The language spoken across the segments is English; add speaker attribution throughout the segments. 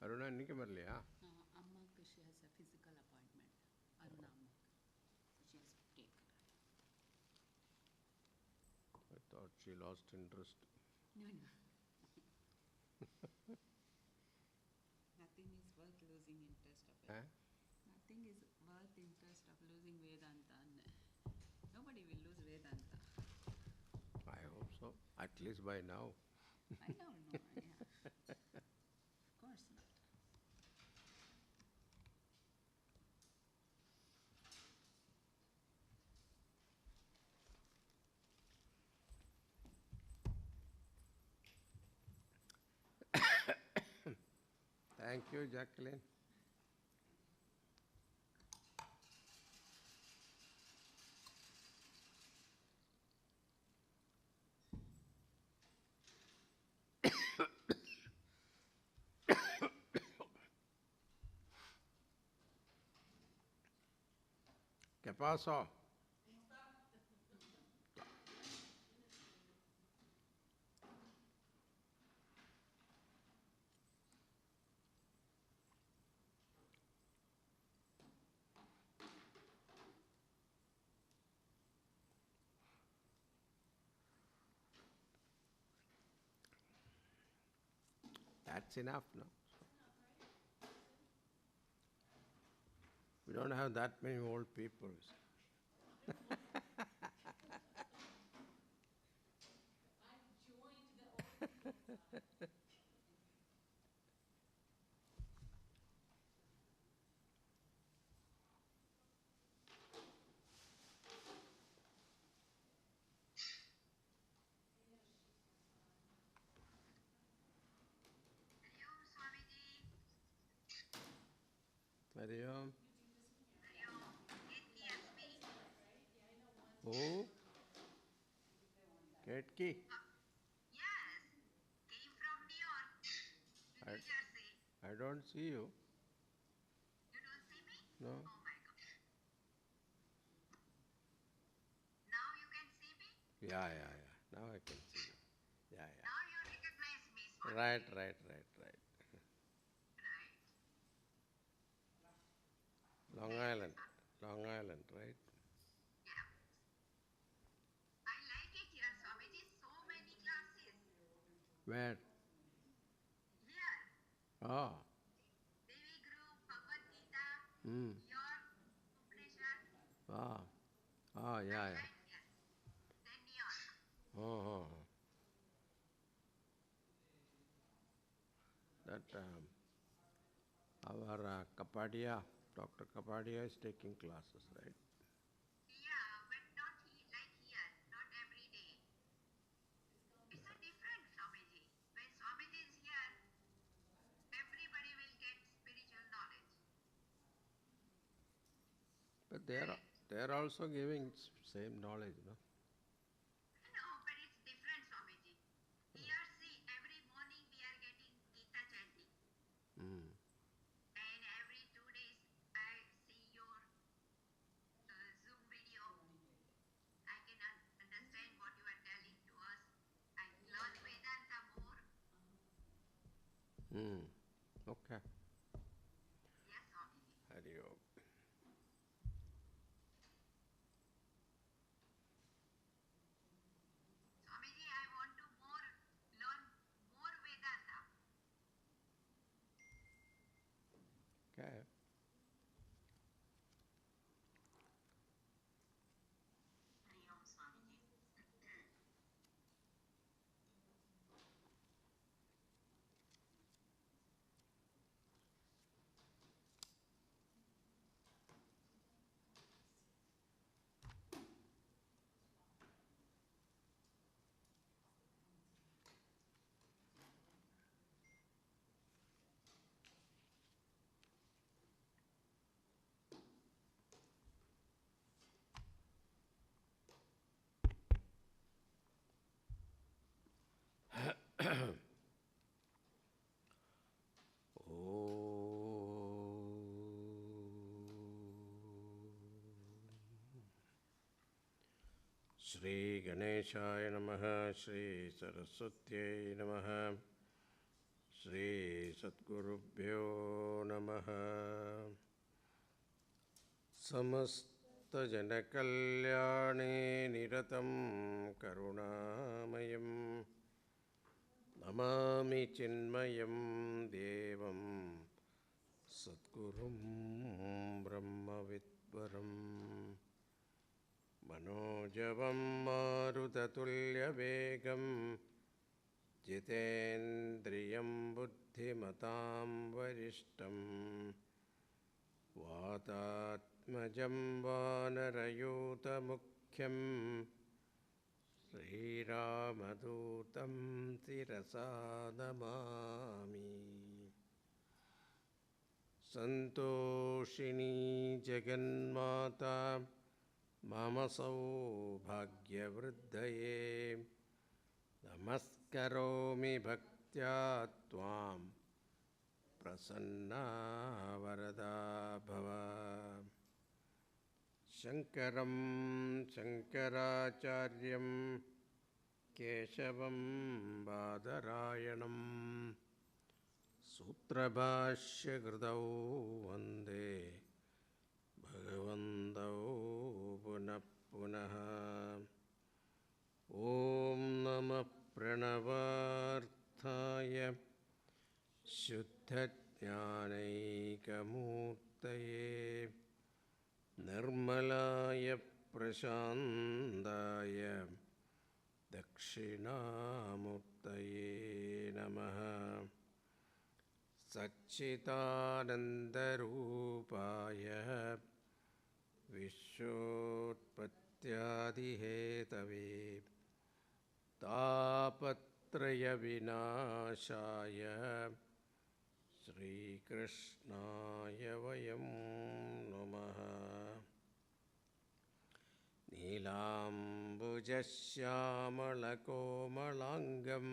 Speaker 1: Aruna innike barliya?
Speaker 2: Ammak, she has a physical appointment. Aruna Ammak. So she has to take her.
Speaker 1: I thought she lost interest.
Speaker 2: No. Nothing is worth losing interest of it. Nothing is worth interest of losing Vedanta. Nobody will lose Vedanta.
Speaker 1: I hope so. At least by now.
Speaker 2: I don't know. Yeah. Of course not.
Speaker 1: Thank you, Jacqueline. ¿Qué pasó? That's enough now. We don't have that many old people. Hari Om. Who? Ketki?
Speaker 3: Yes, came from New York to New Jersey.
Speaker 1: I don't see you.
Speaker 3: You don't see me?
Speaker 1: No.
Speaker 3: Oh my God. Now you can see me?
Speaker 1: Yeah. Now I can see you. Yeah.
Speaker 3: Now you recognize me, Swami.
Speaker 1: Right.
Speaker 3: Right.
Speaker 1: Long Island, right?
Speaker 3: Yeah. I like it here, Swamiji. So many classes.
Speaker 1: Where?
Speaker 3: Here.
Speaker 1: Oh.
Speaker 3: Devi Group, Bhagavad Gita,
Speaker 1: Hmm.
Speaker 3: your Upanishad.
Speaker 1: Yeah.
Speaker 3: I like here. Then New York.
Speaker 1: Oh. That our Kapadia, Dr. Kapadia is taking classes, right?
Speaker 3: Yeah, but not like here, not every day. It's a different Swamiji. When Swamiji is here, everybody will get spiritual knowledge.
Speaker 1: But they are also giving same knowledge, no?
Speaker 3: No, but it's different, Swamiji. Here, see, every morning we are getting Gita chanting.
Speaker 1: Hmm.
Speaker 3: And every 2 days I see your Zoom video. I can understand what you are telling to us. I learn Vedanta more.
Speaker 1: Okay.
Speaker 3: Yes, Swamiji.
Speaker 1: Hari Om.
Speaker 3: Swamiji, I want to learn more Vedanta.
Speaker 1: Okay.
Speaker 3: Hari Om, Swamiji.
Speaker 1: Shri Ganeshaya Namaha, Shri Saraswatyai Namaha, Shri Sadgurubhyo Namaha. Samasthajanakalyane niratam karunamayam namami Chinmayam devam Sadgurum Brahmavidvaram Manojavam Marutatulyavegam Jitendriyam Buddhimatam Varishtam Vatatmajam Vanarayutamukhyam Sri Ramadutam Sirasa Namami. Santoshini Jaganmata Mama Saubhagyavriddhaye Namaskaromi Bhaktya Tvam Prasanna Varada Bhava. Shankaram Shankaracharyam Keshavam Badarayanam Sutrabhashya Kritau Vande Bhagavantau Punah Punaha. Om Namah Pranavarthaya Shuddha-jnanaika-murtaye Nirmalaya Prashantaya Dakshinamurtaye Namaha. Satchitanandarupaya Vishwotpattyadihetave Tapatraya Vinashaya Shri Krishnaya Vayam Namaha. Neelambujasyamalako-malangam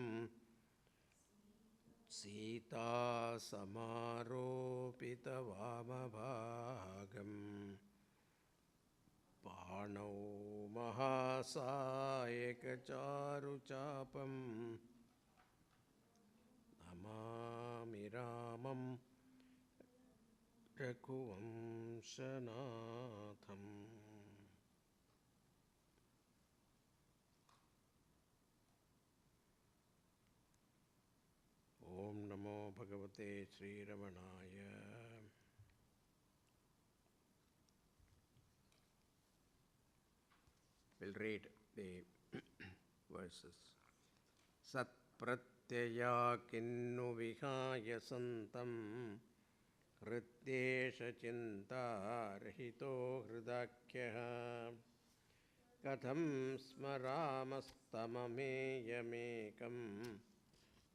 Speaker 1: Sita Samaropita-vamabhagam Panau Mahasayaka-charu-chapam Namami Ramam Raghuvamsanatham. Om Namo Bhagavate Sri Ramanaya. We'll read the verses. Sat pratyaya kinnu vihaya santam hrityesha chinta rahito hridakyaha katham smaramastamameyamekam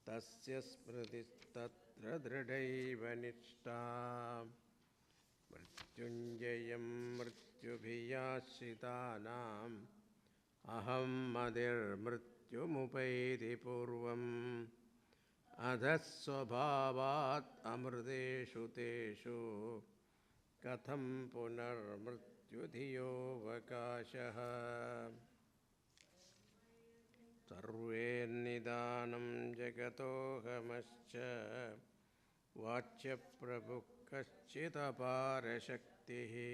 Speaker 1: tasya smritistatra dridaiva nishta mrityunjayam mrityubhiyashitanam aham madir mrityumupaiti purvam adhasvabhavat amriteshu teshu katham punar mrityudhiyo vakashaha. Sarve nidanam jagatohamascha vachya prabhukaschitaparashaktihi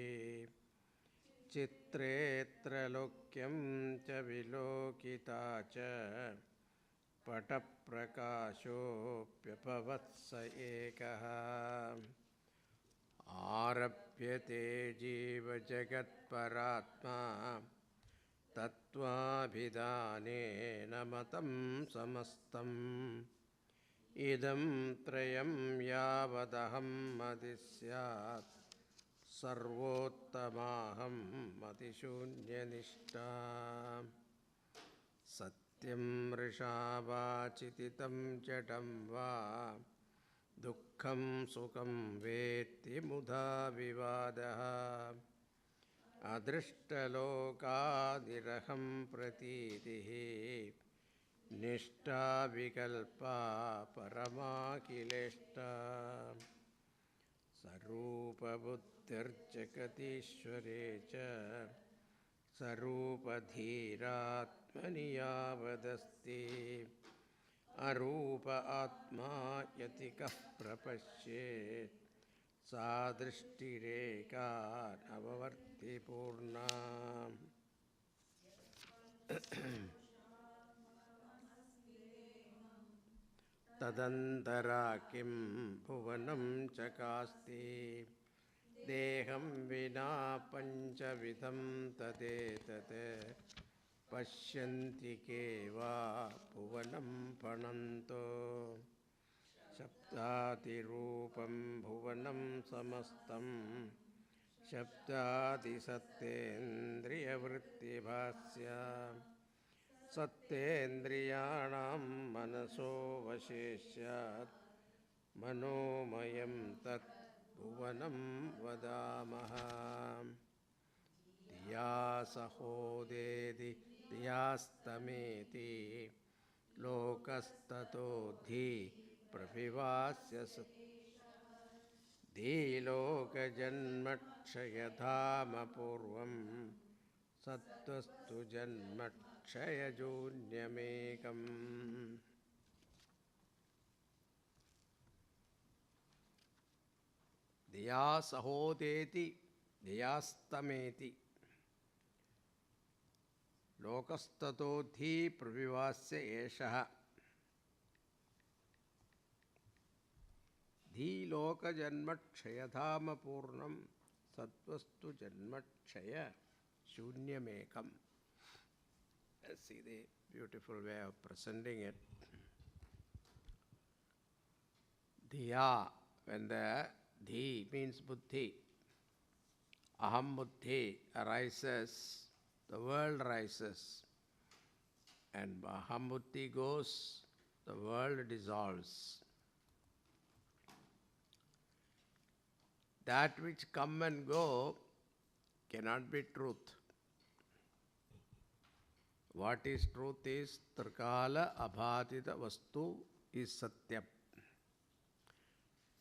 Speaker 1: Chitretra lokyam cha vilokita cha pataprakashopyapavatsa ekaha arapyate jiva jagat paratma tattvabhidane namatam samastam idam trayam yavadaham madisyat sarvottamaham matishunyanishta satyam rishabhachititam jadam va dukkham sukham vetti mudha vivadaha adrishtalokadiraham pratitihi nishta vikalpa paramakileshta sarupa buddhirjakatishwarecha sarupa dhiratmani yavadasti arupa atma yati kah prapashyet sa drishtireka avavarti purna. Tadantara kim bhuvanam chakasti deham vina panchavidham tadetate pashyanti keva bhuvanam pananto shabdati rupam bhuvanam samastam shabdati sattendriya vritti bhasya sattendriyanam manaso vaseshyat manomayam tat bhuvanam vadamaha dhiya sahodedi dhiyastameti lokastato dhi pravivasya dhi loka janmakshayadhama purvam sattvastu janmakshayajunnyamekam. Dhiya sahodeti dhiyastameti lokastato dhi pravivasya eshaha dhi loka janmakshayadhama purnam sattvastu janmakshaya shunyamekam. See the beautiful way of presenting it. Dhiya, when the dhi means buddhi, aham buddhi arises, the world rises, and aham buddhi goes, the world dissolves. That which come and go cannot be truth. What is truth is trikala abhatita vastu is satyam.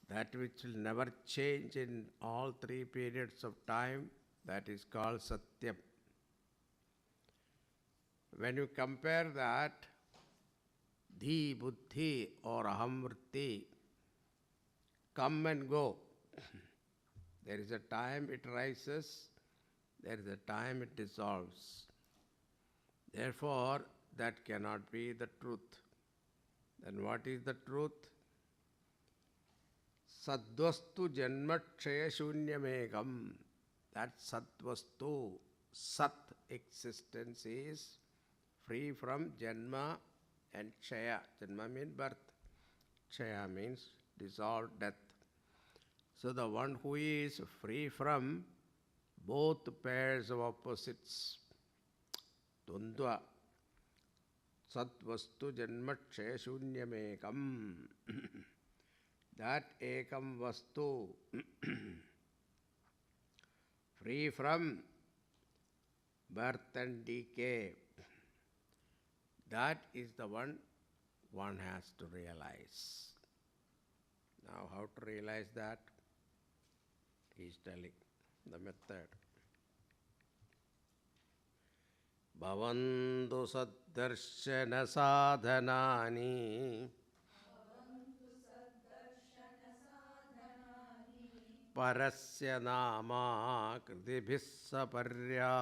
Speaker 1: That which will never change in all three periods of time, that is called satyam. When you compare that, dhi, buddhi or ahamvritti come and go. There is a time it rises, there is a time it dissolves. Therefore, that cannot be the truth. Then what is the truth? Sadvastu janmakshaya shunyamekam. That satvastu, sat existence is free from janma and kshaya. Janma means birth. Kshaya means dissolved death. So the one who is free from both pairs of opposites, Dvandva, Satvastu Janmakshaya Shunyamekam. That Ekam Vastu, free from birth and decay, that is the one has to realize. Now, how to realize that? He is telling the method. Bhavantu saddarshana sadhanani parasya nama kritibhis saparya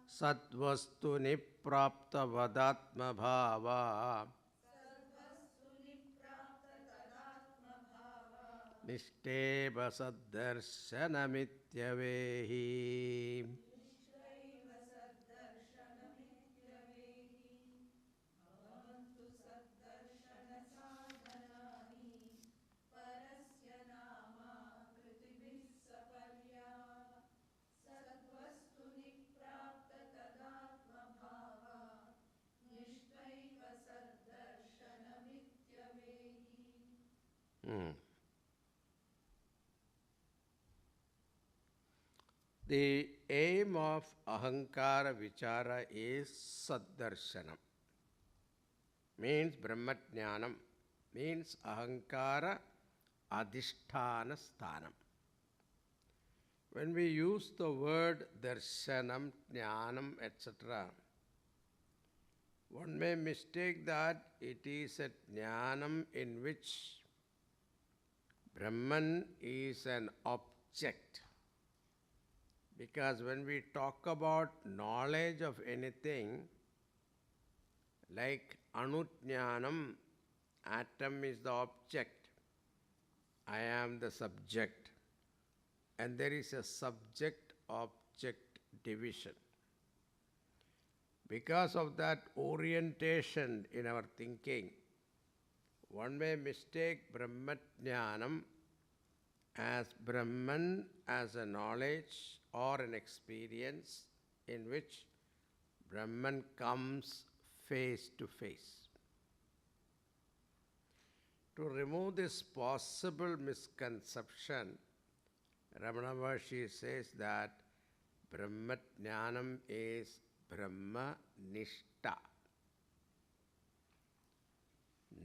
Speaker 1: satvastu niprapta vadatma bhava nishteva saddarshanamityavehi. The aim of ahankara vichara is saddarshanam, means brahmajnanam, means ahankara adhisthana sthanam. When we use the word darshanam, jnanam, etc., one may mistake that it is a jnanam in which Brahman is an object. Because when we talk about knowledge of anything, like anujnanam, atom is the object, I am the subject, and there is a subject-object division. Because of that orientation in our thinking, one may mistake Brahmajnanam as Brahman as a knowledge or an experience in which Brahman comes face to face. To remove this possible misconception, Ramana Maharshi says that Brahmajnanam is Brahma Nishta.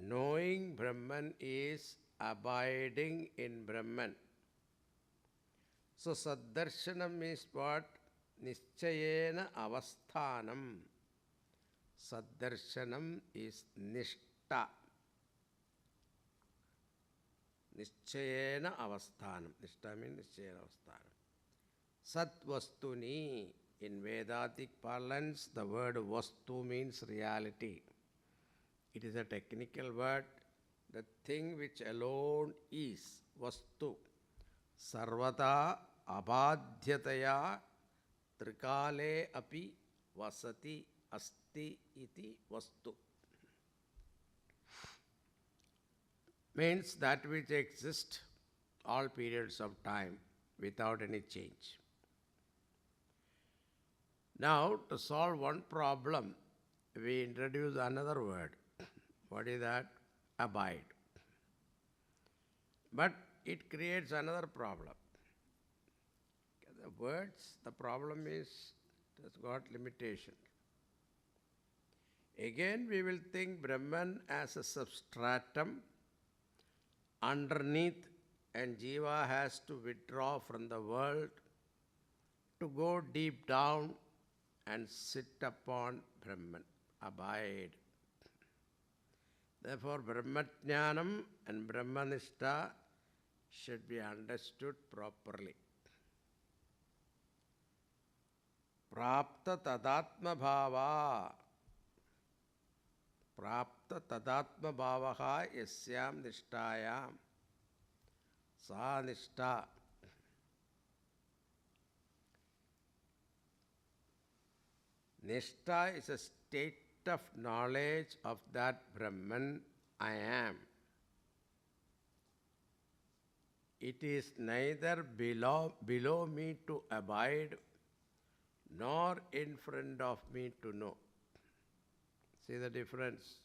Speaker 1: Knowing Brahman is abiding in Brahman. So Saddarshanam is what? Nischayena avasthanam. Saddarshanam is Nishta. Nischayena avasthanam. Nishta means Nischayena avasthanam. Sat vastuni. In Vedatic parlance, the word vastu means reality. It is a technical word. The thing which alone is vastu. Sarvata abadhyataya trikale api vasati asti iti vastu. Means that which exists all periods of time without any change. Now, to solve one problem, we introduce another word. What is that? Abide. But it creates another problem. The words, the problem is, it has got limitation. Again, we will think Brahman as a substratum underneath, and Jiva has to withdraw from the world to go deep down and sit upon Brahman, abide. Therefore, Brahmajnanam and Brahmanishta should be understood properly. Prapta tadatma bhava. Prapta tadatma bhavaha yasyam nishtayam. Sa nishta. Nishta is a state of knowledge of that Brahman I am. It is neither below me to abide, nor in front of me to know. See the difference?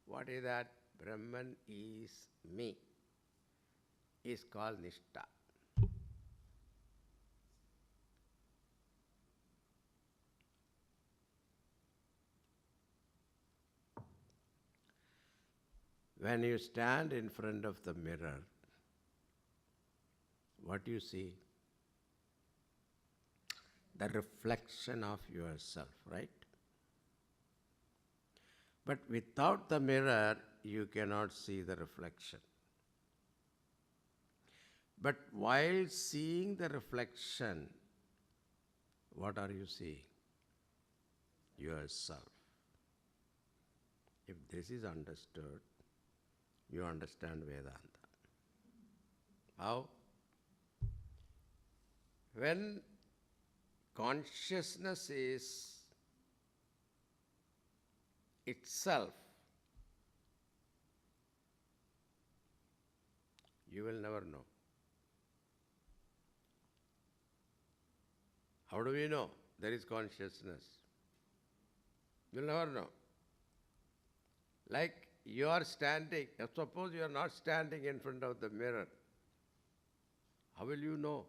Speaker 1: What is that? Brahman is me. Is called Nishta. When you stand in front of the mirror, what do you see? The reflection of yourself, right? But without the mirror, you cannot see the reflection. But while seeing the reflection, what are you seeing? Yourself. If this is understood, you understand Vedanta. How? When consciousness is itself, you will never know. How do we know there is consciousness? You'll never know. Like you are standing, suppose you are not standing in front of the mirror. How will you know?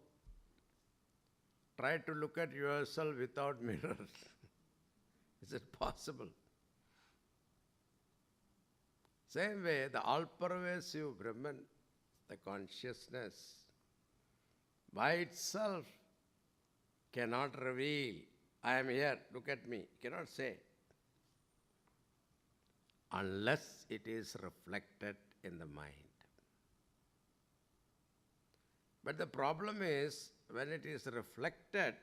Speaker 1: Try to look at yourself without mirror. Is it possible? Same way, the all-pervasive Brahman, the consciousness, by itself cannot reveal, I am here, look at me, cannot say, unless it is reflected in the mind. But the problem is, when it is reflected,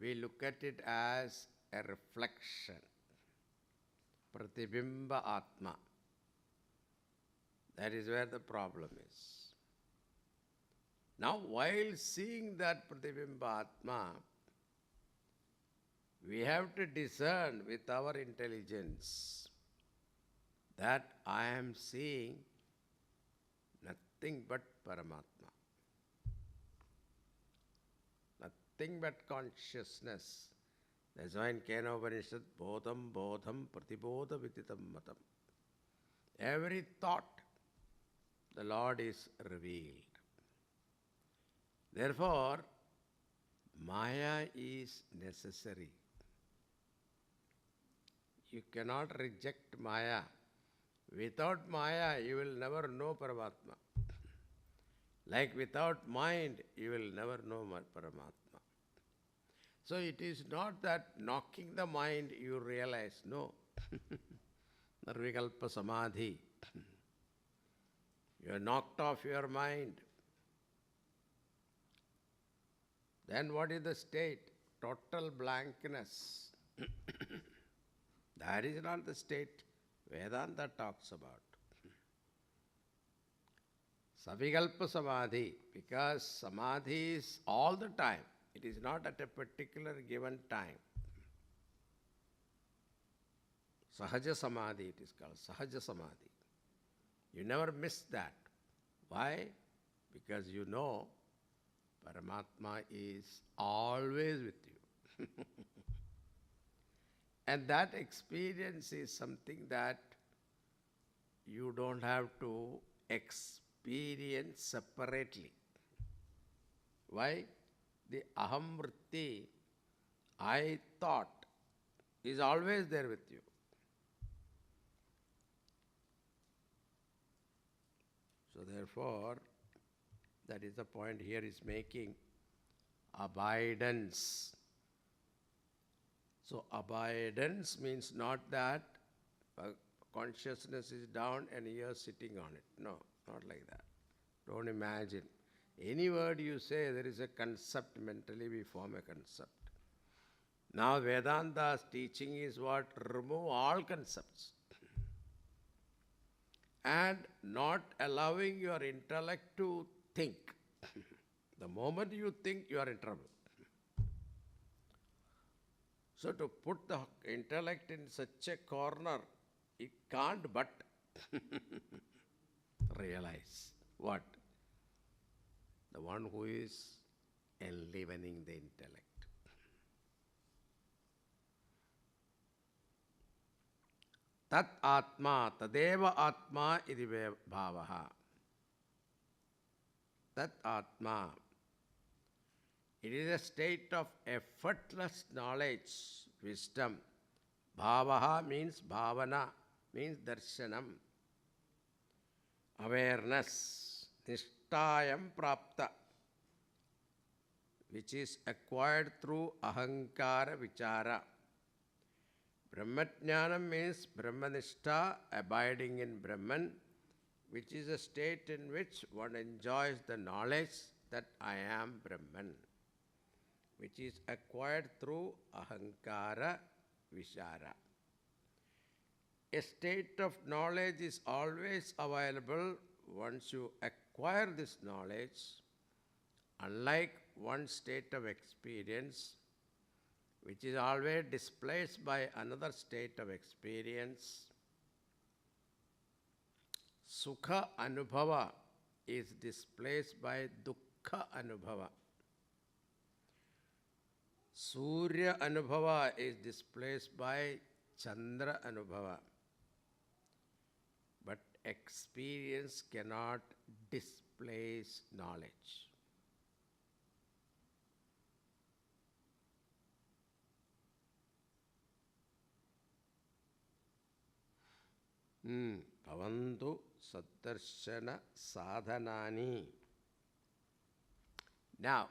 Speaker 1: we look at it as a reflection. Pratibimba Atma. That is where the problem is. Now, while seeing that Pratibimba Atma, we have to discern with our intelligence that I am seeing nothing but Paramatma. Nothing but consciousness. That's why in Kena Upanishad, Bodham Bodham Pratibodha Vititam Matam. Every thought, the Lord is revealed. Therefore, Maya is necessary. You cannot reject Maya. Without Maya, you will never know Paramatma. Like without mind, you will never know Paramatma. So it is not that knocking the mind you realize, no. Nirvikalpa Samadhi. You are knocked off your mind. Then what is the state? Total blankness. That is not the state Vedanta talks about. Savikalpa Samadhi, because Samadhi is all the time. It is not at a particular given time. Sahaja Samadhi it is called, Sahaja Samadhi. You never miss that. Why? Because you know Paramatma is always with you. And that experience is something that you don't have to experience separately. Why? The aham vritti, I thought, is always there with you. So therefore, that is the point here is making. Abidance. So abidance means not that consciousness is down and you are sitting on it. No, not like that. Don't imagine. Any word you say, there is a concept, mentally we form a concept. Now Vedanta's teaching is what? Remove all concepts. And not allowing your intellect to think. The moment you think, you are in trouble. So to put the intellect in such a corner, it can't but realize what? The one who is enlivening the intellect. Tat Atma, Tadeva Atma iti bhavaha. Tat Atma. It is a state of effortless knowledge, wisdom. Bhavaha means bhavana, means darshanam. Awareness, nishtayam prapta, which is acquired through ahankara vichara. Brahmajnanam means brahmanishta, abiding in Brahman, which is a state in which one enjoys the knowledge that I am Brahman, which is acquired through ahankara vichara. A state of knowledge is always available once you acquire this knowledge, unlike one state of experience, which is always displaced by another state of experience. Sukha Anubhava is displaced by Dukkha Anubhava. Surya Anubhava is displaced by Chandra Anubhava. But experience cannot displace knowledge. Bhavantu saddarshana sadhanani. Now,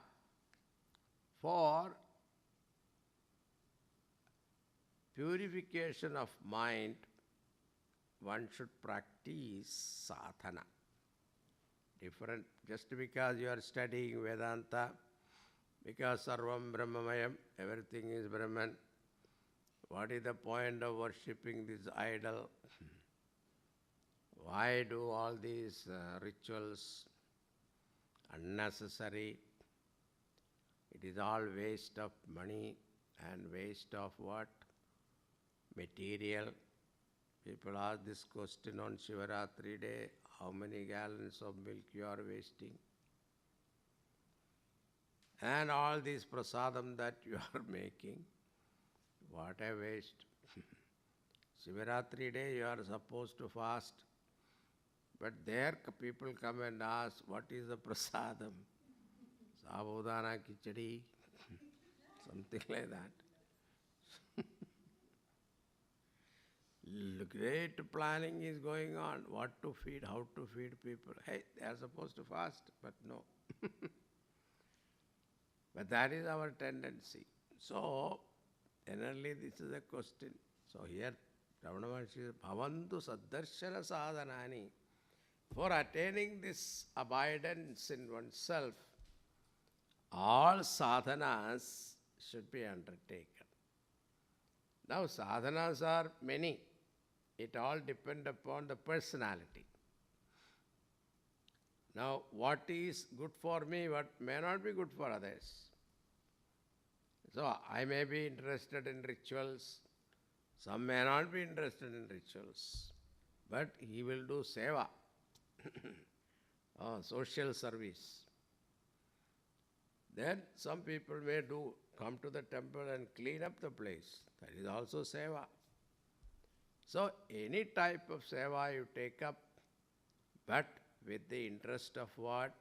Speaker 1: for purification of mind, one should practice sadhana. Different, just because you are studying Vedanta, because Sarvam Brahmamayam, everything is Brahman. What is the point of worshipping this idol? Why do all these rituals? Unnecessary. It is all waste of money and waste of what? Material. People ask this question on Shivaratri day, how many gallons of milk you are wasting? And all this prasadam that you are making, what a waste. Shivaratri day you are supposed to fast, but there people come and ask, what is the prasadam? Sabudana khichdi, something like that. Great planning is going on, what to feed, how to feed people. Hey, they are supposed to fast, but no. But that is our tendency. So, generally this is a question. So here, Ramana Maharshi says, Bhavantu saddarshana sadhanani. For attaining this abidance in oneself, all sadhanas should be undertaken. Now sadhanas are many. It all depends upon the personality. Now what is good for me, what may not be good for others. So I may be interested in rituals, some may not be interested in rituals, but he will do seva, social service. Then some people may come to the temple and clean up the place. That is also seva. So any type of seva you take up, but with the interest of what?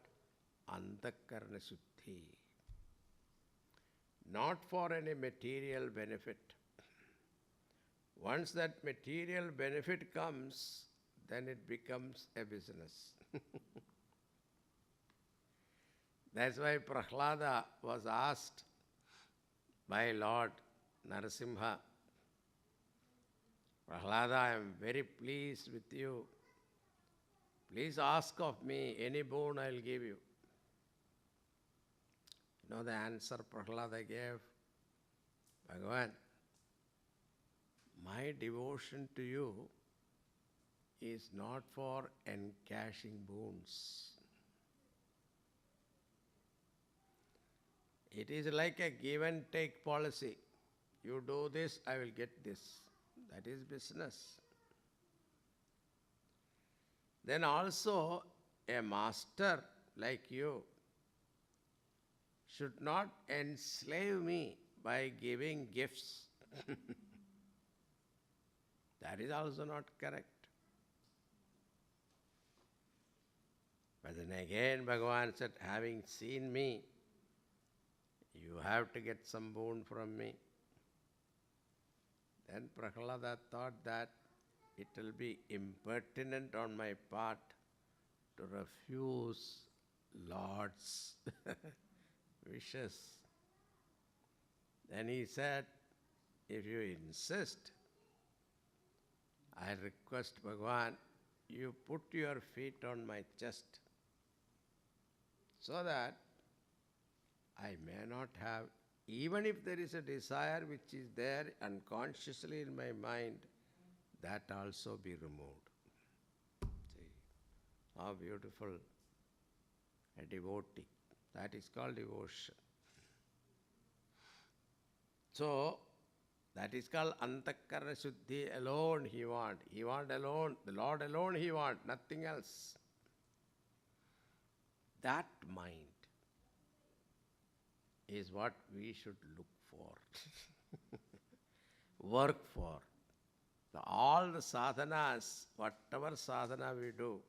Speaker 1: Antakarana Shuddhi. Not for any material benefit. Once that material benefit comes, then it becomes a business. That's why Prahlada was asked by Lord Narasimha, Prahlada, I am very pleased with you. Please ask of me any boon I will give you. You know the answer Prahlada gave? Bhagavan, my devotion to you is not for encashing boons. It is like a give and take policy. You do this, I will get this. That is business. Then also a master like you should not enslave me by giving gifts. That is also not correct. But then again Bhagavan said, having seen me, you have to get some boon from me. Then Prahlada thought that it will be impertinent on my part to refuse Lord's wishes. Then he said, if you insist, I request Bhagavan, you put your feet on my chest so that I may not have, even if there is a desire which is there unconsciously in my mind, that also be removed. See, how beautiful a devotee. That is called devotion. So, that is called Antakarana Shuddhi alone he want. He want alone, the Lord alone he want, nothing else. That mind is what we should look for, work for. So all the sadhanas, whatever sadhana we do,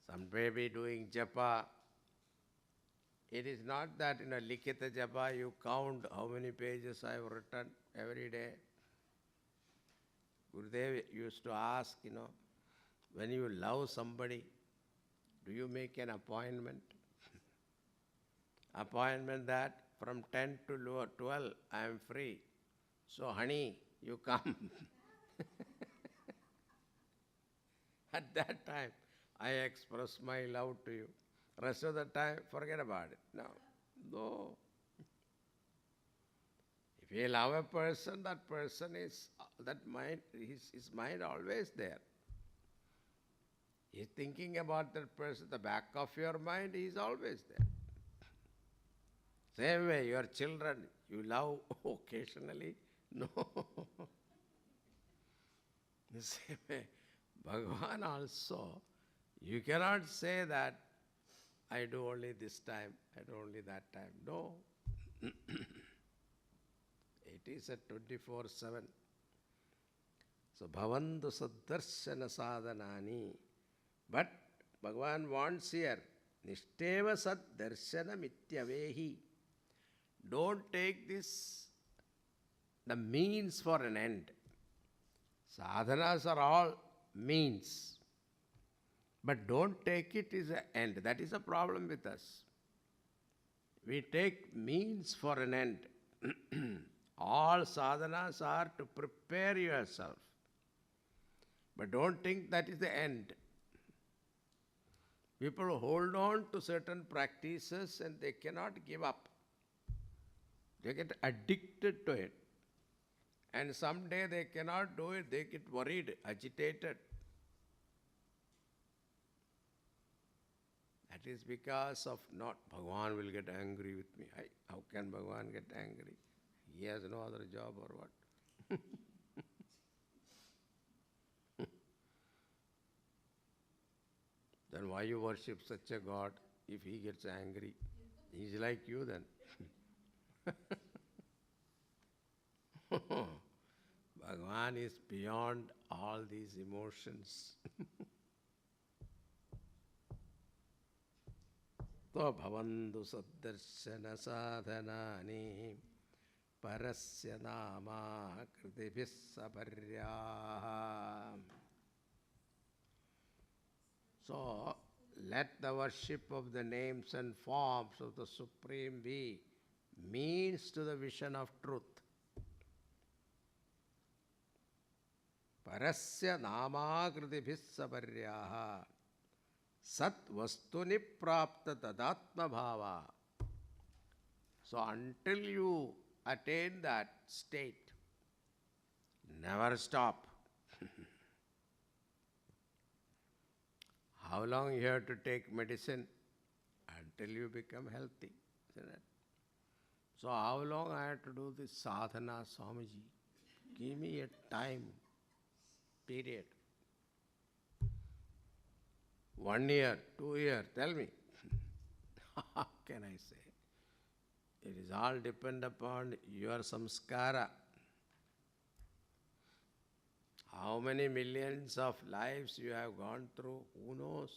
Speaker 1: some may be doing japa. It is not that in a likita japa you count how many pages I have written every day. Gurudev used to ask, when you love somebody, do you make an appointment? Appointment that from 10 to 12 I am free. So honey, you come. At that time, I express my love to you. Rest of the time, forget about it. No. If you love a person, that person is, that mind, his mind always there. He's thinking about that person, the back of your mind, he is always there. Same way, your children, you love occasionally? No. The same way, Bhagavan also, you cannot say that I do only this time, I do only that time. No. It is a 24/7. So, bhavantu saddarshana sadhanani. But Bhagavan wants here, nishteva sad darshana mityavehi. Don't take this, the means for an end. Sadhanas are all means. But don't take it as an end. That is a problem with us. We take means for an end. All sadhanas are to prepare yourself. But don't think that is the end. People hold on to certain practices and they cannot give up. They get addicted to it. And someday they cannot do it, they get worried, agitated. That is because of not, Bhagavan will get angry with me. How can Bhagavan get angry? He has no other job or what? Then why you worship such a God if he gets angry? He's like you then. Bhagavan is beyond all these emotions. So bhavantu saddarshana sadhanani parasya nama kritibhis saparyaha. So let the worship of the names and forms of the Supreme be means to the vision of truth. Parasya namakritibhis saparyaha sat vastuni prapta tadatma bhava. So until you attain that state, never stop. How long you have to take medicine? Until you become healthy, isn't it? So how long I have to do this sadhana, Swamiji? Give me a time period. 1 year, 2 years, tell me. How can I say? It is all depend upon your samskara. How many millions of lives you have gone through, who knows?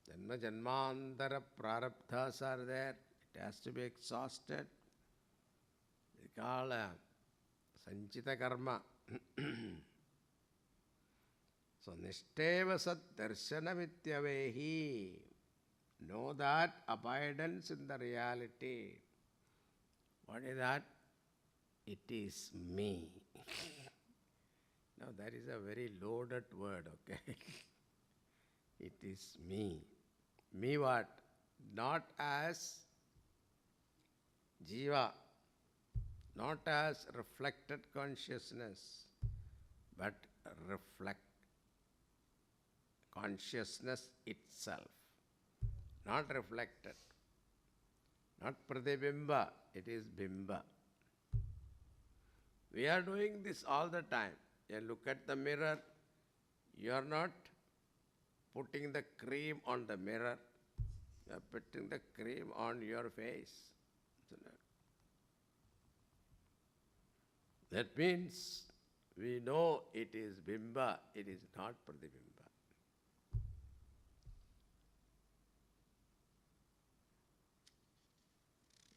Speaker 1: Janma janmantara prarabdhas are there. It has to be exhausted. They call sanchita karma. So nishteva sat darshanamittyavehi. Know that abidance in the reality. What is that? It is me. Now that is a very loaded word, okay? It is me. Me what? Not as jiva, not as reflected consciousness, but reflect consciousness itself. Not reflected. Not pratibimba, it is bimba. We are doing this all the time. You look at the mirror, you are not putting the cream on the mirror, you are putting the cream on your face. That means we know it is bimba, it is not pratibimba.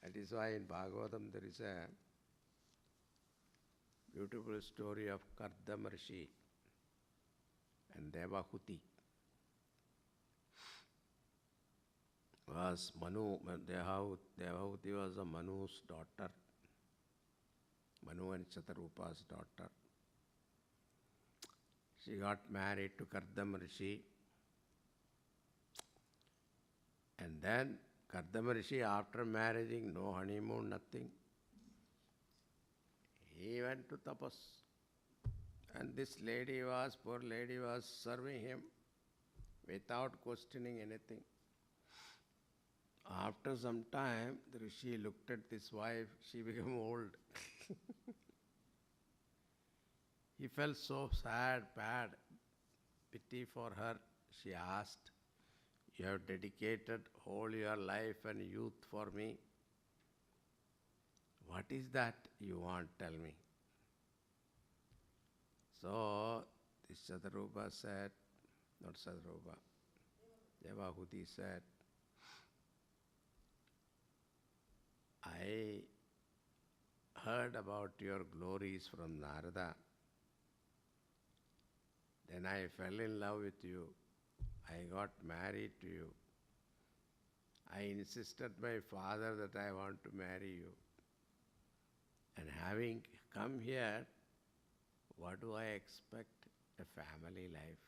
Speaker 1: That is why in Bhagavatam there is a beautiful story of Kardama Rishi and Devahuti. Was Manu, Devahuti was a Manu's daughter, Manu and Chatarupa's daughter. She got married to Kardama Rishi, and then Kardama Rishi, after marrying, no honeymoon, nothing. He went to tapas. And this poor lady was serving him without questioning anything. After some time, the Rishi looked at this wife, she became old. He felt so sad, bad, pity for her. She asked, "You have dedicated all your life and youth for me. What is that you want? Tell me." So, this Sadarupa said, not Sadarupa, Devahuti said, "I heard about your glories from Narada. Then I fell in love with you. I got married to you. I insisted my father that I want to marry you. And having come here, what do I expect? A family life,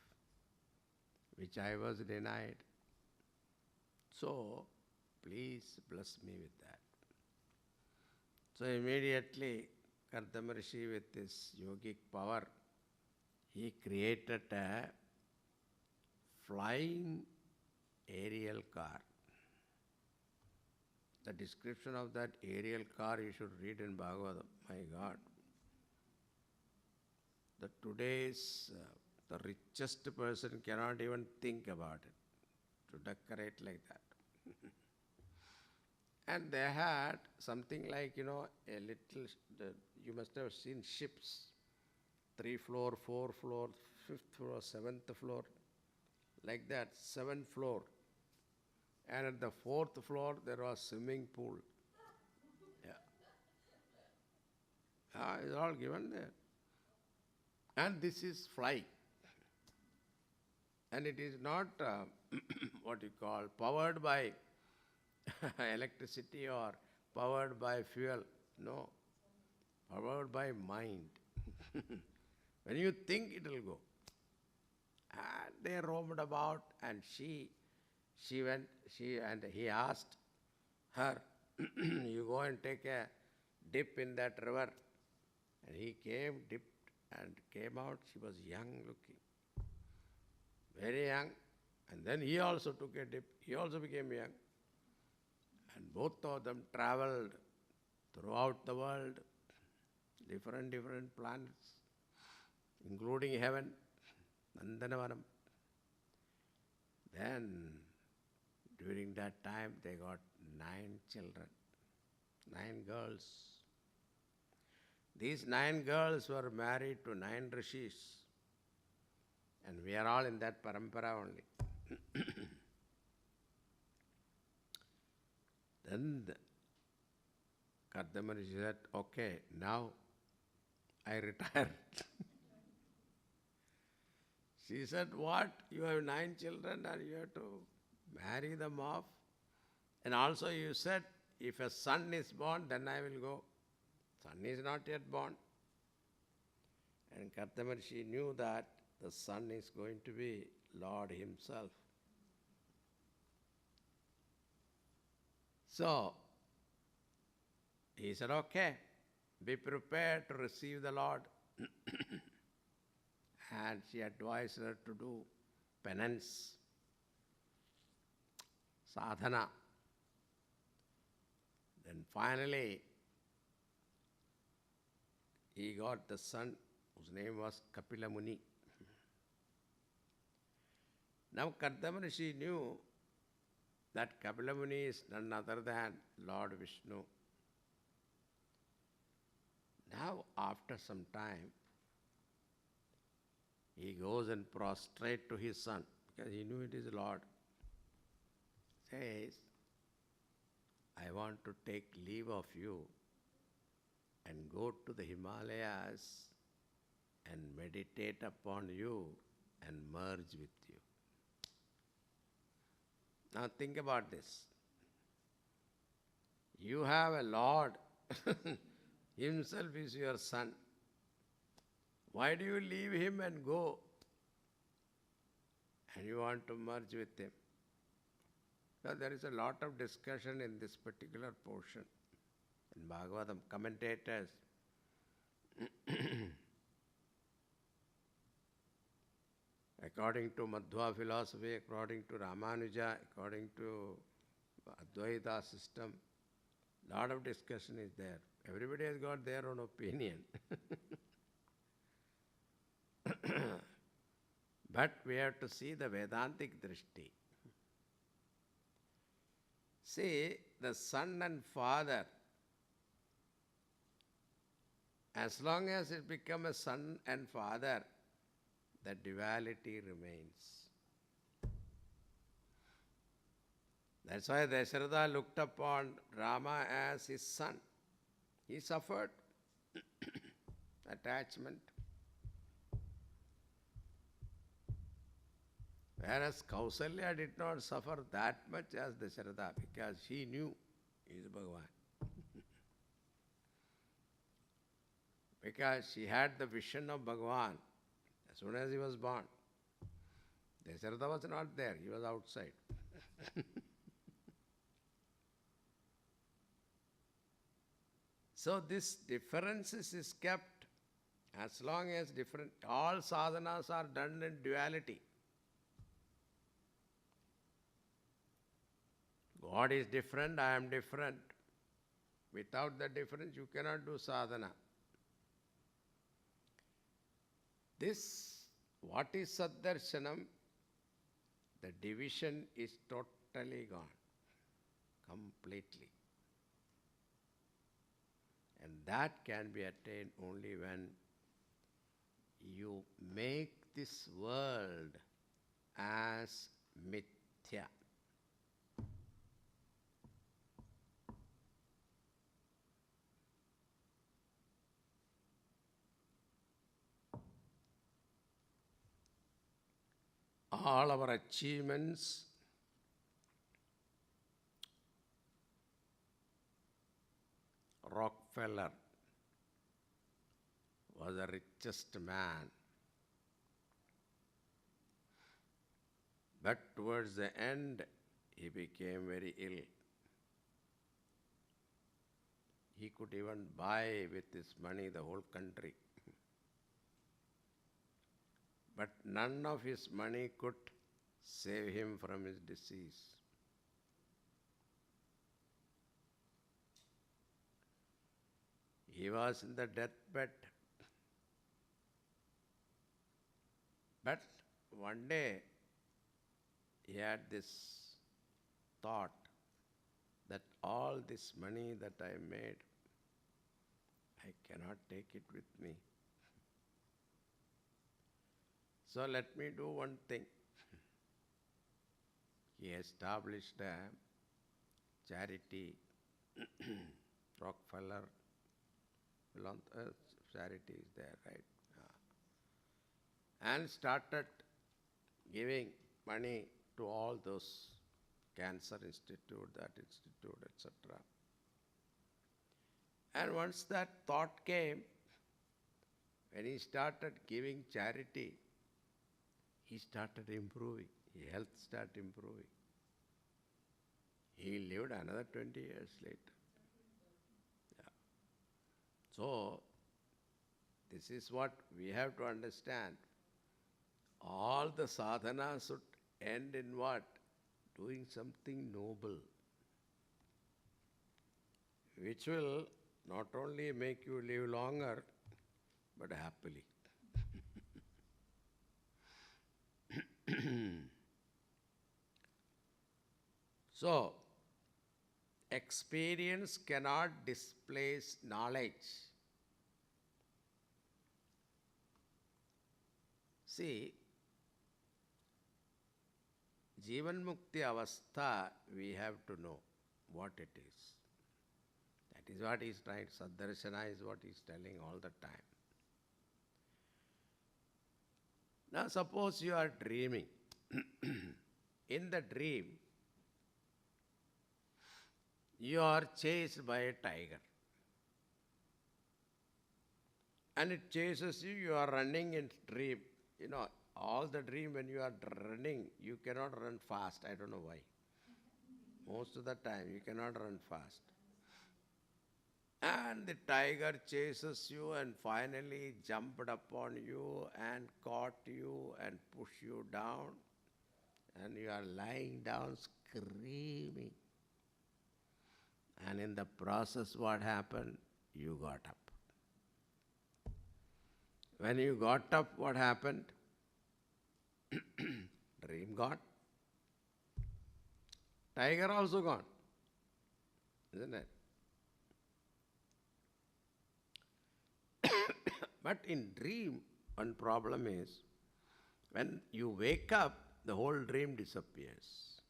Speaker 1: which I was denied. So, please bless me with that." So immediately, Kardama Rishi, with his yogic power, he created a flying aerial car. The description of that aerial car you should read in Bhagavatam. My God. The richest person cannot even think about it, to decorate like that. And they had something like, a little, you must have seen ships, 3 floor, 4 floor, 5th floor, 7th floor, like that, 7th floor. And at the 4th floor, there was swimming pool. Yeah. It's all given there. And this is flying. And it is not what you call powered by electricity or powered by fuel. No. Powered by mind. When you think, it will go. And they roamed about, and he asked her, "You go and take a dip in that river." And he came, dipped, and came out. She was young looking, very young. And then he also took a dip. He also became young. And both of them traveled throughout the world, different planets, including heaven, Nandanavanam. Then, during that time, they got 9 children, 9 girls. These 9 girls were married to 9 rishis. And we are all in that parampara only. Then Kardama Rishi said, "Okay, now I retire." She said, "What? You have 9 children and you have to marry them off? And also you said, if a son is born, then I will go. Son is not yet born." And Kardama Rishi knew that the son is going to be Lord himself. So, he said, "Okay, be prepared to receive the Lord." And she advised her to do penance, sadhana. Then finally, he got the son whose name was Kapila Muni. Now Kardama Rishi knew that Kapila Muni is none other than Lord Vishnu. Now, after some time, he goes and prostrate to his son, because he knew it is Lord. Says, "I want to take leave of you and go to the Himalayas and meditate upon you and merge with you. Now think about this. You have a Lord, Himself is your son. Why do you leave Him and go? And you want to merge with Him? Now there is a lot of discussion in this particular portion. In Bhagavatam, commentators according to Madhva philosophy, according to Ramanuja, according to Advaita system, lot of discussion is there. Everybody has got their own opinion. But we have to see the Vedantic drishti. See, the son and father, as long as it becomes a son and father, the duality remains. That's why Dasharatha looked upon Rama as his son. He suffered attachment. Whereas Kausalya did not suffer that much as Dasharatha because she knew he is Bhagavan. Because she had the vision of Bhagavan as soon as he was born. Dasharatha was not there, he was outside. So this differences is kept as long as different, all sadhanas are done in duality. God is different, I am different. Without the difference, you cannot do sadhana. This, what is Saddarshanam? The division is totally gone, completely. And that can be attained only when you make this world as mithya. All our achievements, Rockefeller was the richest man. But towards the end, he became very ill. He could even buy with his money the whole country. But none of his money could save him from his disease. He was in the deathbed. But one day, he had this thought that all this money that I made, I cannot take it with me. So let me do one thing. He established a charity, Rockefeller charity is there, right? And started giving money to all those cancer institute, that institute, etc. And once that thought came, when he started giving charity, he started improving. His health started improving. He lived another 20 years later. Yeah. So, this is what we have to understand. All the sadhana should end in what? Doing something noble, which will not only make you live longer, but happily. So, experience cannot displace knowledge. See, Jivan Mukti Avastha, we have to know what it is. That is what he is trying. Saddarshana is what he is telling all the time. Now suppose you are dreaming. In the dream, you are chased by a tiger. And it chases you, you are running in dream. You know, all the dream when you are running, you cannot run fast. I don't know why. Most of the time, you cannot run fast. And the tiger chases you and finally jumped upon you and caught you and pushed you down. And you are lying down screaming. And in the process, what happened? You got up. When you got up, what happened? Dream gone. Tiger also gone. Isn't it? But in dream, one problem is, when you wake up, the whole dream disappears.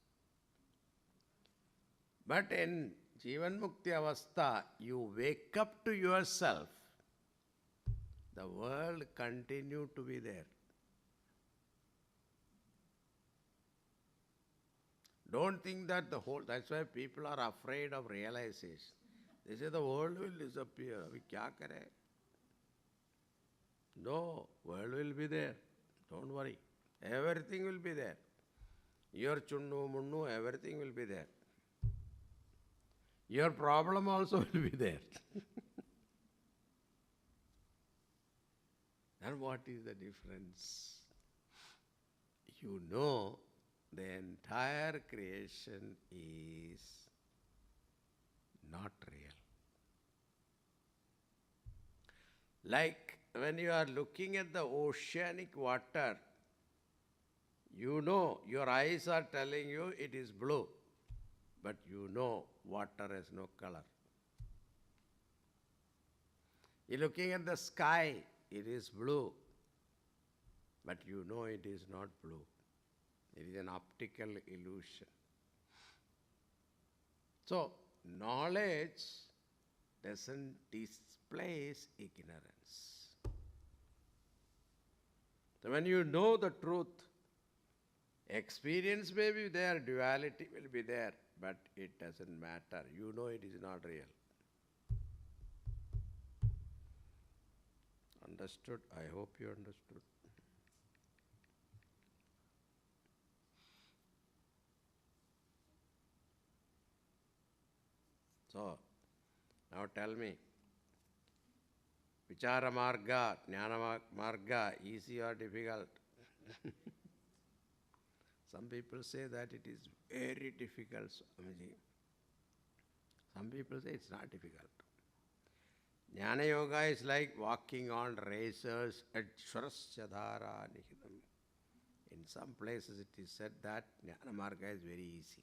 Speaker 1: But in Jivan Mukti Avastha, you wake up to yourself. The world continue to be there. Don't think that the whole, that's why people are afraid of realization. They say the world will disappear. Abhi kya kare? No, world will be there. Don't worry. Everything will be there. Your chunnu, munnu, everything will be there. Your problem also will be there. And what is the difference? You know the entire creation is not real. Like when you are looking at the oceanic water, you know, your eyes are telling you it is blue, but you know water has no color. You're looking at the sky, it is blue, but you know it is not blue. It is an optical illusion. So, knowledge doesn't displace ignorance. So when you know the truth, experience may be there, duality will be there, but it doesn't matter. You know it is not real. Understood? I hope you understood. So, now tell me, Vichara Marga, Jnana Marga, easy or difficult? Some people say that it is very difficult, Swamiji. Some people say it's not difficult. Jnana Yoga is like walking on razors at Shurasyadhara Nihidam. In some places it is said that Jnana Marga is very easy.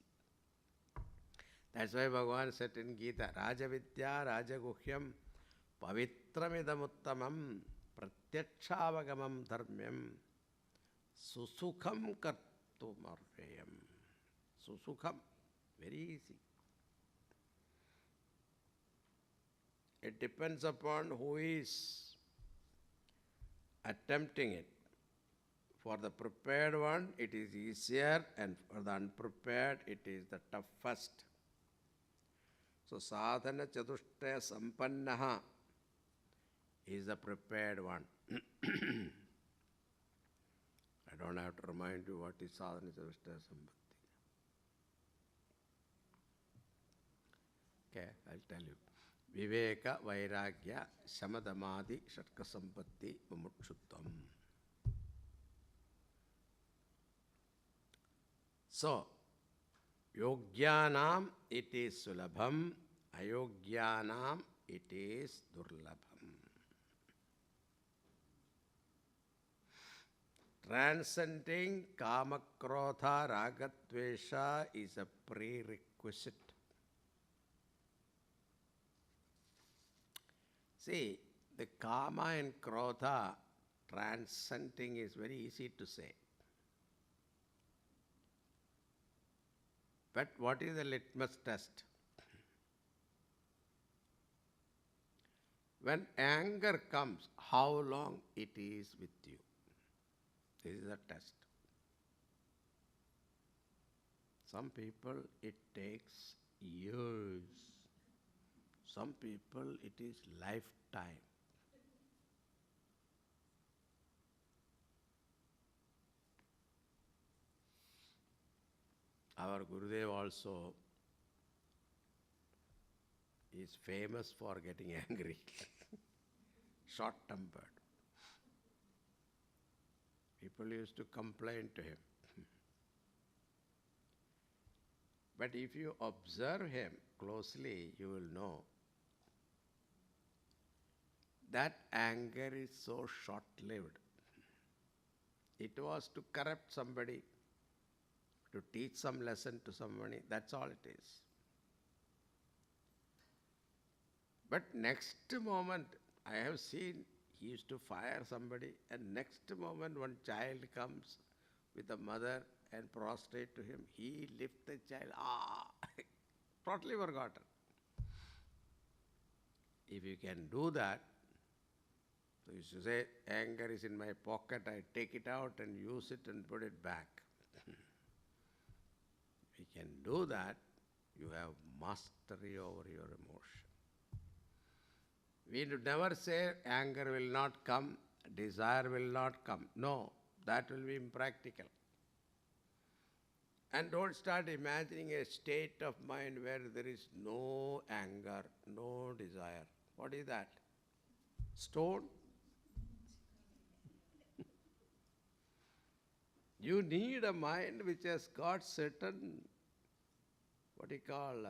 Speaker 1: That's why Bhagavan said in Gita, Raja Vidya, Raja Guhyam, Pavitramidamuttamam, Pratyakshaavagamam dharmyam, Susukham kartumarveyam. Susukham, very easy. It depends upon who is attempting it. For the prepared one, it is easier, and for the unprepared, it is the toughest. So, sadhana chatushtaya sampannaha is the prepared one. I don't have to remind you what is sadhana chatushtaya sampatti. Okay, I'll tell you. Viveka, Vairagya, Samadhamadi, Shatka Sampatti, Mumukshutvam. So, Yogyanam it is Sulabham, Ayogyanam it is Durlabham. Transcending Kama Krodha Ragadvesha is a prerequisite. See, the Kama and Krodha transcending is very easy to say. But what is the litmus test? When anger comes, how long it is with you? This is a test. Some people it takes years. Some people it is lifetime. Our Gurudev also is famous for getting angry, short-tempered. People used to complain to him. But if you observe him closely, you will know that anger is so short-lived. It was to correct somebody, to teach some lesson to somebody, that's all it is. But next moment, I have seen he used to fire somebody, and next moment one child comes with a mother and prostrate to him, he lifts the child, totally forgotten. If you can do that, so you should say, anger is in my pocket, I take it out and use it and put it back. If you can do that, you have mastery over your emotion. We never say anger will not come, desire will not come. No, that will be impractical. And don't start imagining a state of mind where there is no anger, no desire. What is that? Stone? You need a mind which has got certain, what you call,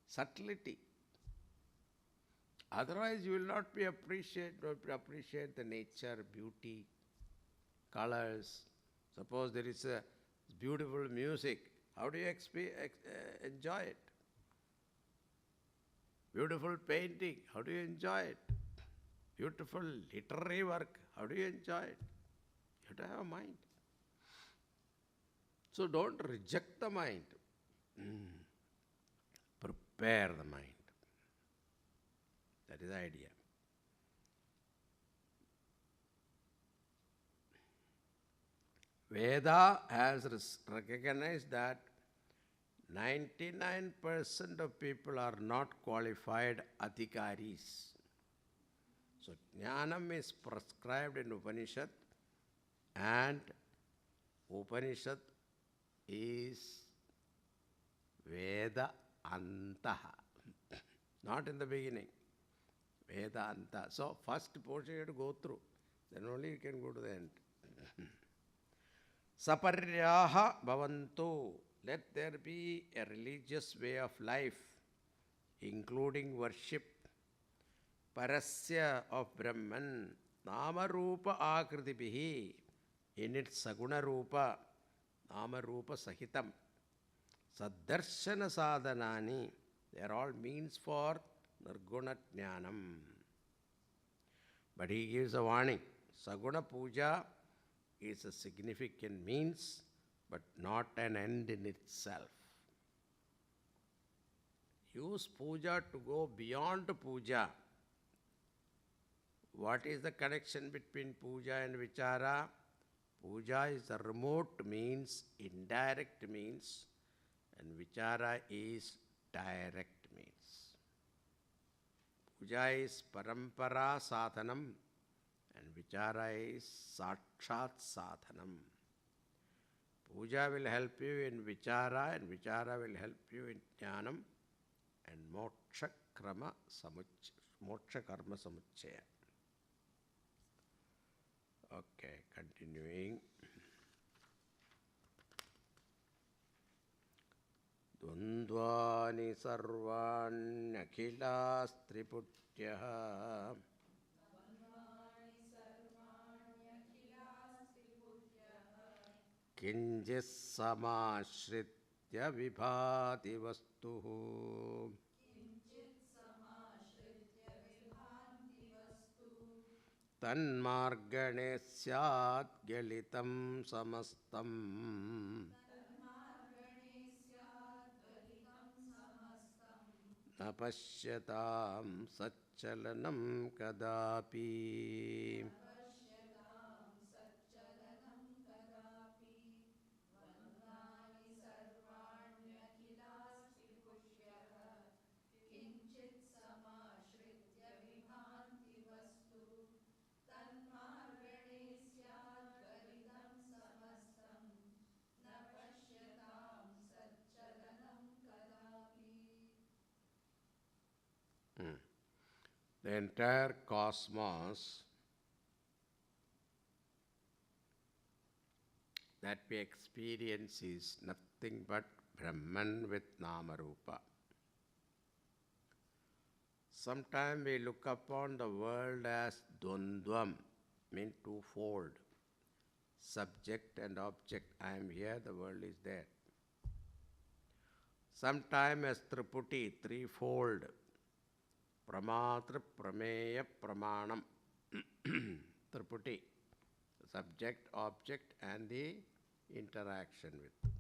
Speaker 1: subtlety. Otherwise, you will not appreciate the nature, beauty, colors. Suppose there is a beautiful music. How do you enjoy it? Beautiful painting. How do you enjoy it? Beautiful literary work. How do you enjoy it? You have to have a mind. So don't reject the mind. Prepare the mind. That is the idea. Veda has recognized that 99% of people are not qualified adhikaris. So jnanam is prescribed in Upanishad, and Upanishad is Veda Antaha, not in the beginning. Veda Anta. So first portion you have to go through, then only you can go to the end. Saparyaha bhavantu. Let there be a religious way of life, including worship. Parasya of Brahman, Nama Rupa Akritibihi, in its Saguna Rupa, Nama Rupa Sahitam. Saddarshana Sadhanani, they are all means for Nirguna Jnanam. But he gives a warning. Saguna Puja is a significant means, but not an end in itself. Use puja to go beyond puja. What is the connection between puja and vichara? Puja is a remote means, indirect means, and vichara is direct means. Puja is parampara sadhanam, and vichara is sakshat sadhanam. Puja will help you in vichara, and vichara will help you in jnanam and moksha karma samuchchaya. Okay, continuing. Dvandvani sarvanyakhilastriputyah kinjis samashritya vibhati vastuh तन्मार्गणे स्यात् गलितं समस्तं अपश्यतां सच्चलनं कदापि The entire cosmos that we experience is nothing but Brahman with Namarupa. Sometimes we look upon the world as Dvandvam, mean twofold. Subject and object. I am here, the world is there. Sometimes as Triputi, threefold. Pramatra, Prameya, Pramanam. Triputi. Subject, object, and the interaction with.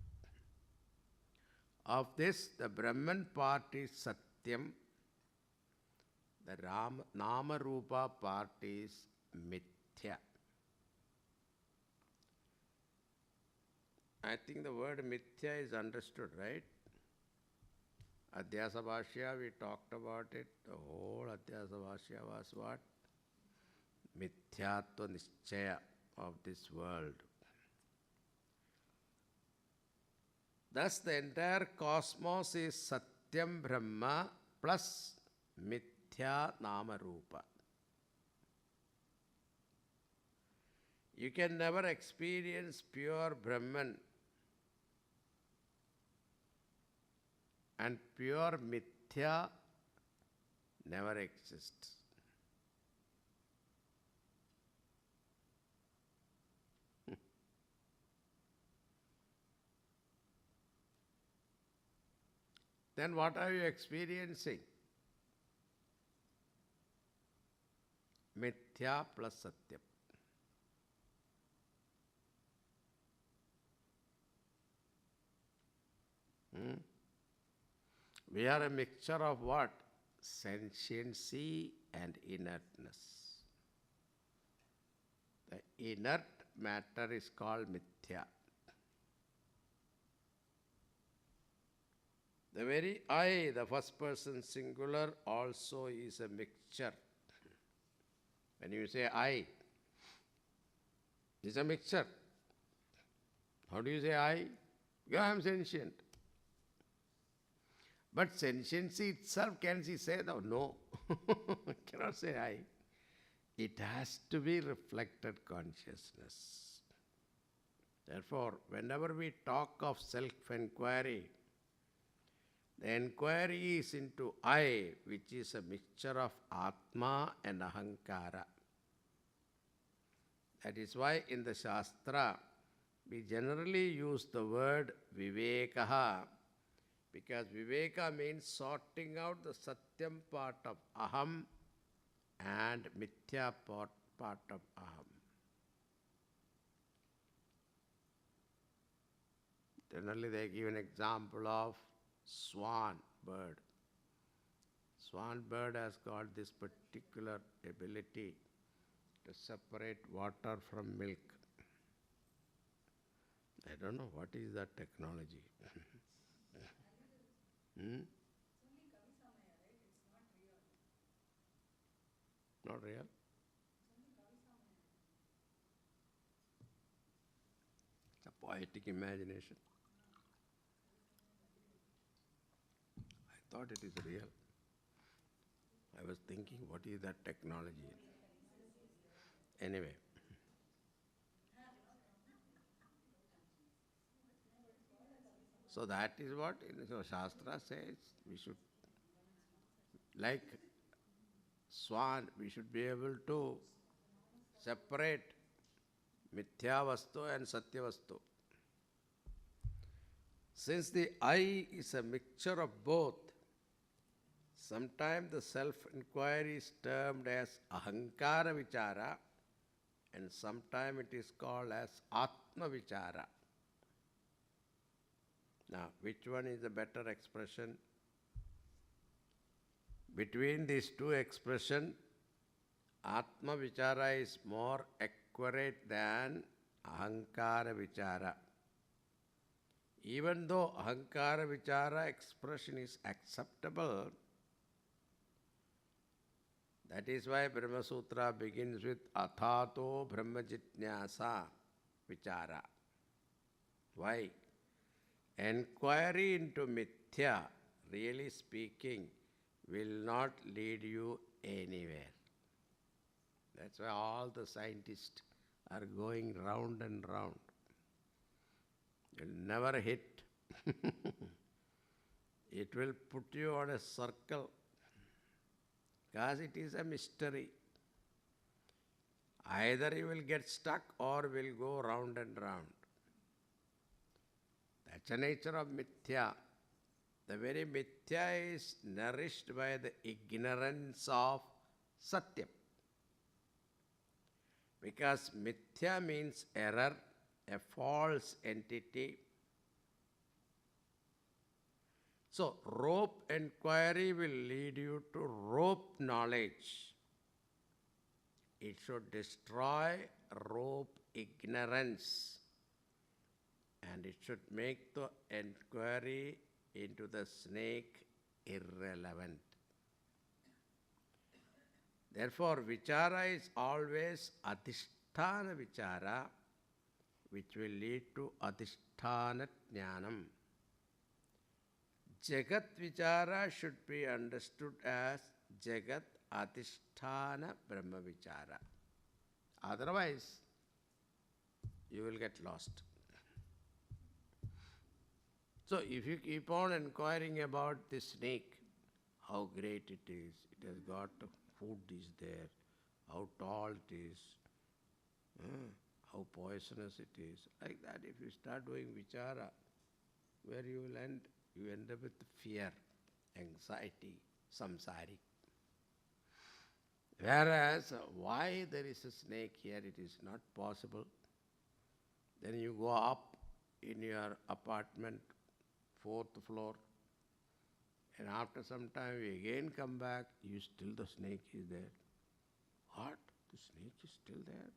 Speaker 1: Of this, the Brahman part is Satyam. The Nama-Rupa part is Mithya. I think the word Mithya is understood, right? Adhyasa Bhashya, we talked about it. The whole Adhyasa Bhashya was what? Mithyatva Nischaya of this world. Thus, the entire cosmos is Satyam Brahma plus Mithya Nama Rupa. You can never experience pure Brahman and pure Mithya never exists. Then what are you experiencing? Mithya plus Satyam. We are a mixture of what? Sentiency and inertness. The inert matter is called Mithya. The very I, the first person singular, also is a mixture. When you say I, it's a mixture. How do you say I? Yeah, I am sentient. But sentiency itself, can she say that? No. Cannot say I. It has to be reflected consciousness. Therefore, whenever we talk of self-enquiry, the enquiry is into I, which is a mixture of Atma and Ahankara. That is why in the Shastra, we generally use the word Vivekaha, because Viveka means sorting out the Satyam part of Aham and Mithya part of Aham. Generally they give an example of swan bird. Swan bird has got this particular ability to separate water from milk. I don't know what is that technology. It's only Kavi-Samaya, right? It's not real. Not real? It's only Kavi-Samaya. It's a poetic imagination. I thought it is real. I was thinking, what is that technology? Anyway. So that is what Shastra says. We should, like swan, we should be able to separate Mithya Vastu and Satya Vastu. Since the I is a mixture of both, sometimes the self-inquiry is termed as Ahankara Vichara and sometimes it is called as Atma Vichara. Now, which one is a better expression? Between these two expressions, Atma Vichara is more accurate than Ahankara Vichara. Even though Ahankara Vichara expression is acceptable, that is why Brahma Sutra begins with Athato Brahma Jitnyasa Vichara. Why? Enquiry into Mithya, really speaking, will not lead you anywhere. That's why all the scientists are going round and round. You'll never hit. It will put you on a circle because it is a mystery. Either you will get stuck or will go round and round. That's the nature of mithya. The very mithya is nourished by the ignorance of satyam. Because mithya means error, a false entity. So, rope enquiry will lead you to rope knowledge. It should destroy rope ignorance. And it should make the enquiry into the snake irrelevant. Therefore, vichara is always adhisthana vichara, which will lead to adhisthana jnanam. Jagat vichara should be understood as Jagat adhisthana brahma vichara. Otherwise, you will get lost. So, if you keep on inquiring about this snake, how great it is, it has got food is there, how tall it is, how poisonous it is, like that, if you start doing vichara, where you will end? You end up with fear, anxiety, samsari. Whereas, why there is a snake here, it is not possible. Then you go up in your apartment, 4th floor, and after some time you again come back, the snake is there. What? The snake is still there?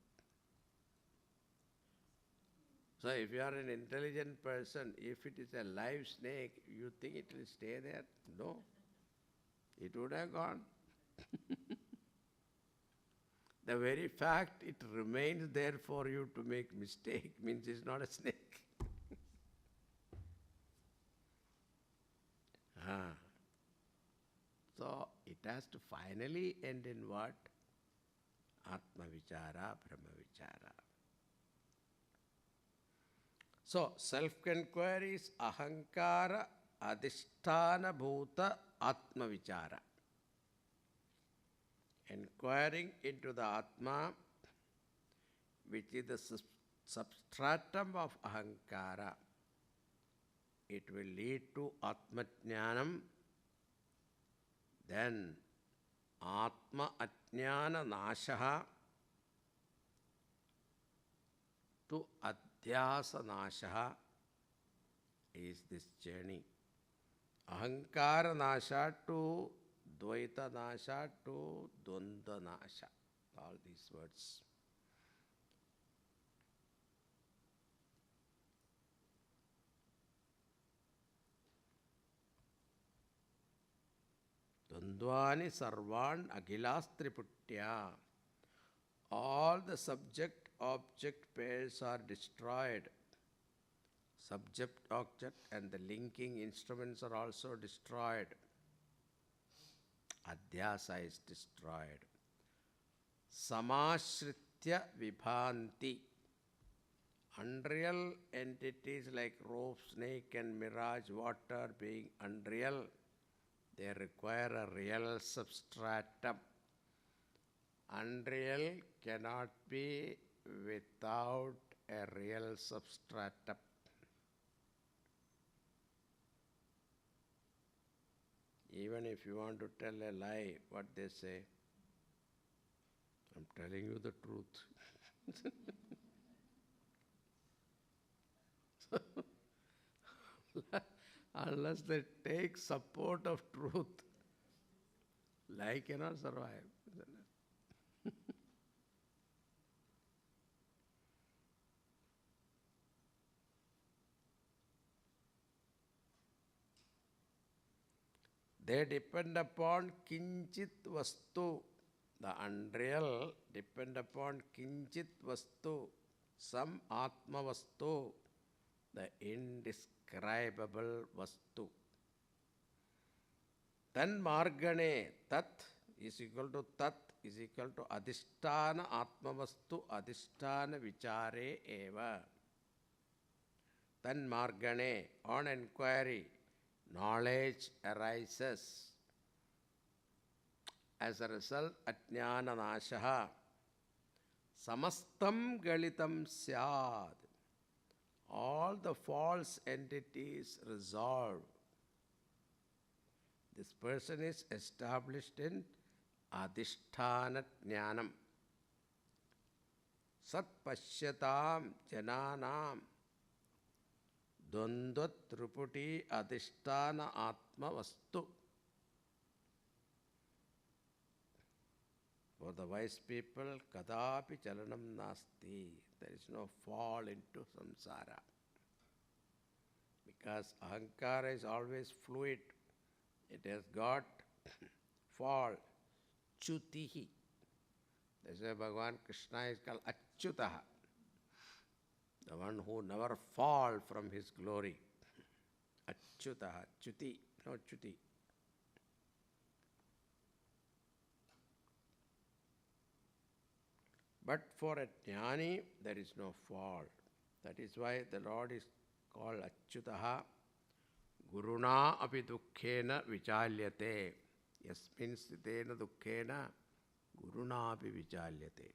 Speaker 1: So if you are an intelligent person, if it is a live snake, you think it will stay there? No. It would have gone. The very fact it remains there for you to make mistake means it's not a snake. So it has to finally end in what? Atma Vichara, Brahma Vichara. So self-inquiry is Ahankara Adhisthana Bhuta Atma Vichara. Inquiring into the Atma, which is the substratum of Ahankara, it will lead to Atma Jnanam. Then Atma Ajnana Nashaha to Adhyasa Nashaha is this journey. Ahankara Nasha to Dvaita Nasha to Dvandva Nasha. All these words. Dvandvani sarvan aghilastriputya. All the subject-object pairs are destroyed. Subject-object and the linking instruments are also destroyed. Adhyasa is destroyed. Samashritya vibhanti. Unreal entities like rope, snake and mirage, water being unreal, they require a real substratum. Unreal cannot be without a real substratum. Even if you want to tell a lie, what they say? I'm telling you the truth. Unless they take support of truth, Life cannot survive. They depend upon kinchit vastu. The unreal depend upon kinchit vastu, some atma vastu, the indescribable vastu. Tan margane, tat is equal to adhisthana atma vastu, adhisthana vichare eva. Tan margane, on inquiry, knowledge arises. As a result, ajnana nashaha, samastam galitam syad. All the false entities resolve. This person is established in adhisthana jnanam. Sat pashyatam jananam dvandvat ruputi adhisthana atma vastu. For the wise people, kadapi chalanam nasti. There is no fall into samsara. Because ahankara is always fluid. It has got fall, chutihi. That's why Bhagavan Krishna is called Achyutaha, the one who never fall from his glory. Achyutaha, chuti, no chuti. But for a jnani, there is no fall. That is why the Lord is called Achyutaha. Guruna api dukkhena vichalyate. Yasmin sthitena dukkhena guruna api vichalyate.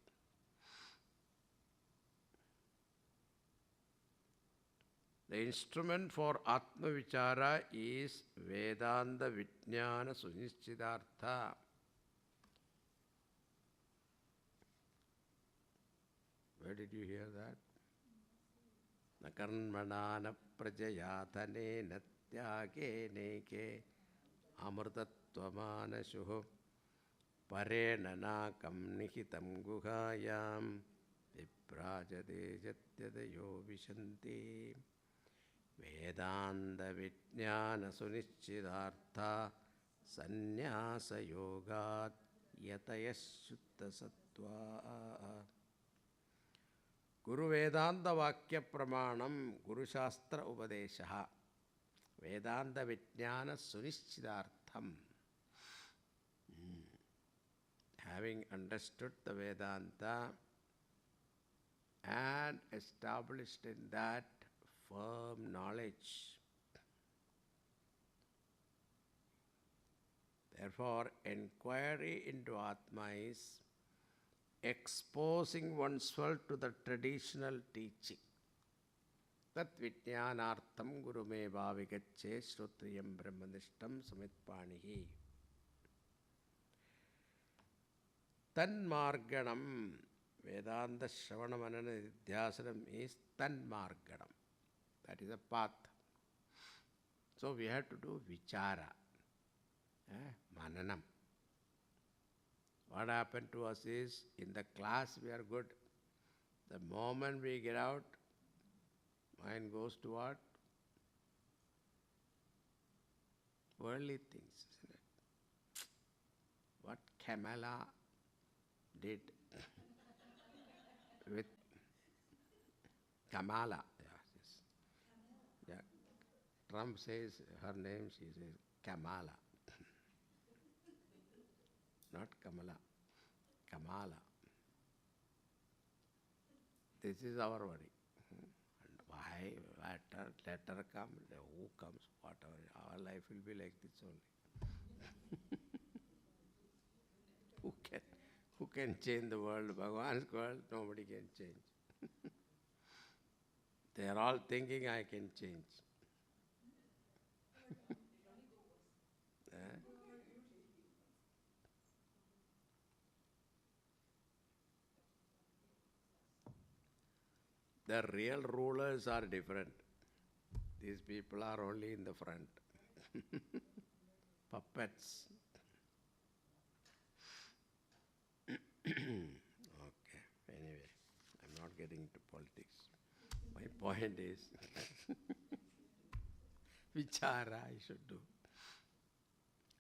Speaker 1: The instrument for Atma Vichara is Vedanta Vijnana Sunischidartha. Where did you hear that? Na karmana na prajayatane na tyage neke amrtatvamana shuho parena nakam nihitam guhayam viprajade jatyadayo vishanti Vedanta Vijnana Sunischidartha Sannyasa Yogat Yatayashuddha Sattva. Guru Vedanta Vakya Pramanam Guru Shastra Upadeshaha Vedanta Vijnana Sunischidartham. Having understood the Vedanta and established in that firm knowledge. Therefore, inquiry into Atma is exposing oneself to the traditional teaching. Tat vijnanartham gurume bhavigacche shrotriyam brahmanishtam samitpanihi. Tanmarganam, Vedanta Shravana Manana Nidhyasanam is Tanmarganam. That is a path. So we have to do vichara, mananam. What happened to us is, in the class we are good. The moment we get out, mind goes to what? Worldly things, isn't it? What Kamala did with Kamala. Yeah. Trump says her name, she says Kamala. Not Kamala, Kamala. This is our worry. And why? Let her come, who comes, whatever. Our life will be like this only. Who can change the world? Bhagavan's world, nobody can change. They are all thinking I can change. The real rulers are different. These people are only in the front. Puppets. into politics. My point is, vichara I should do.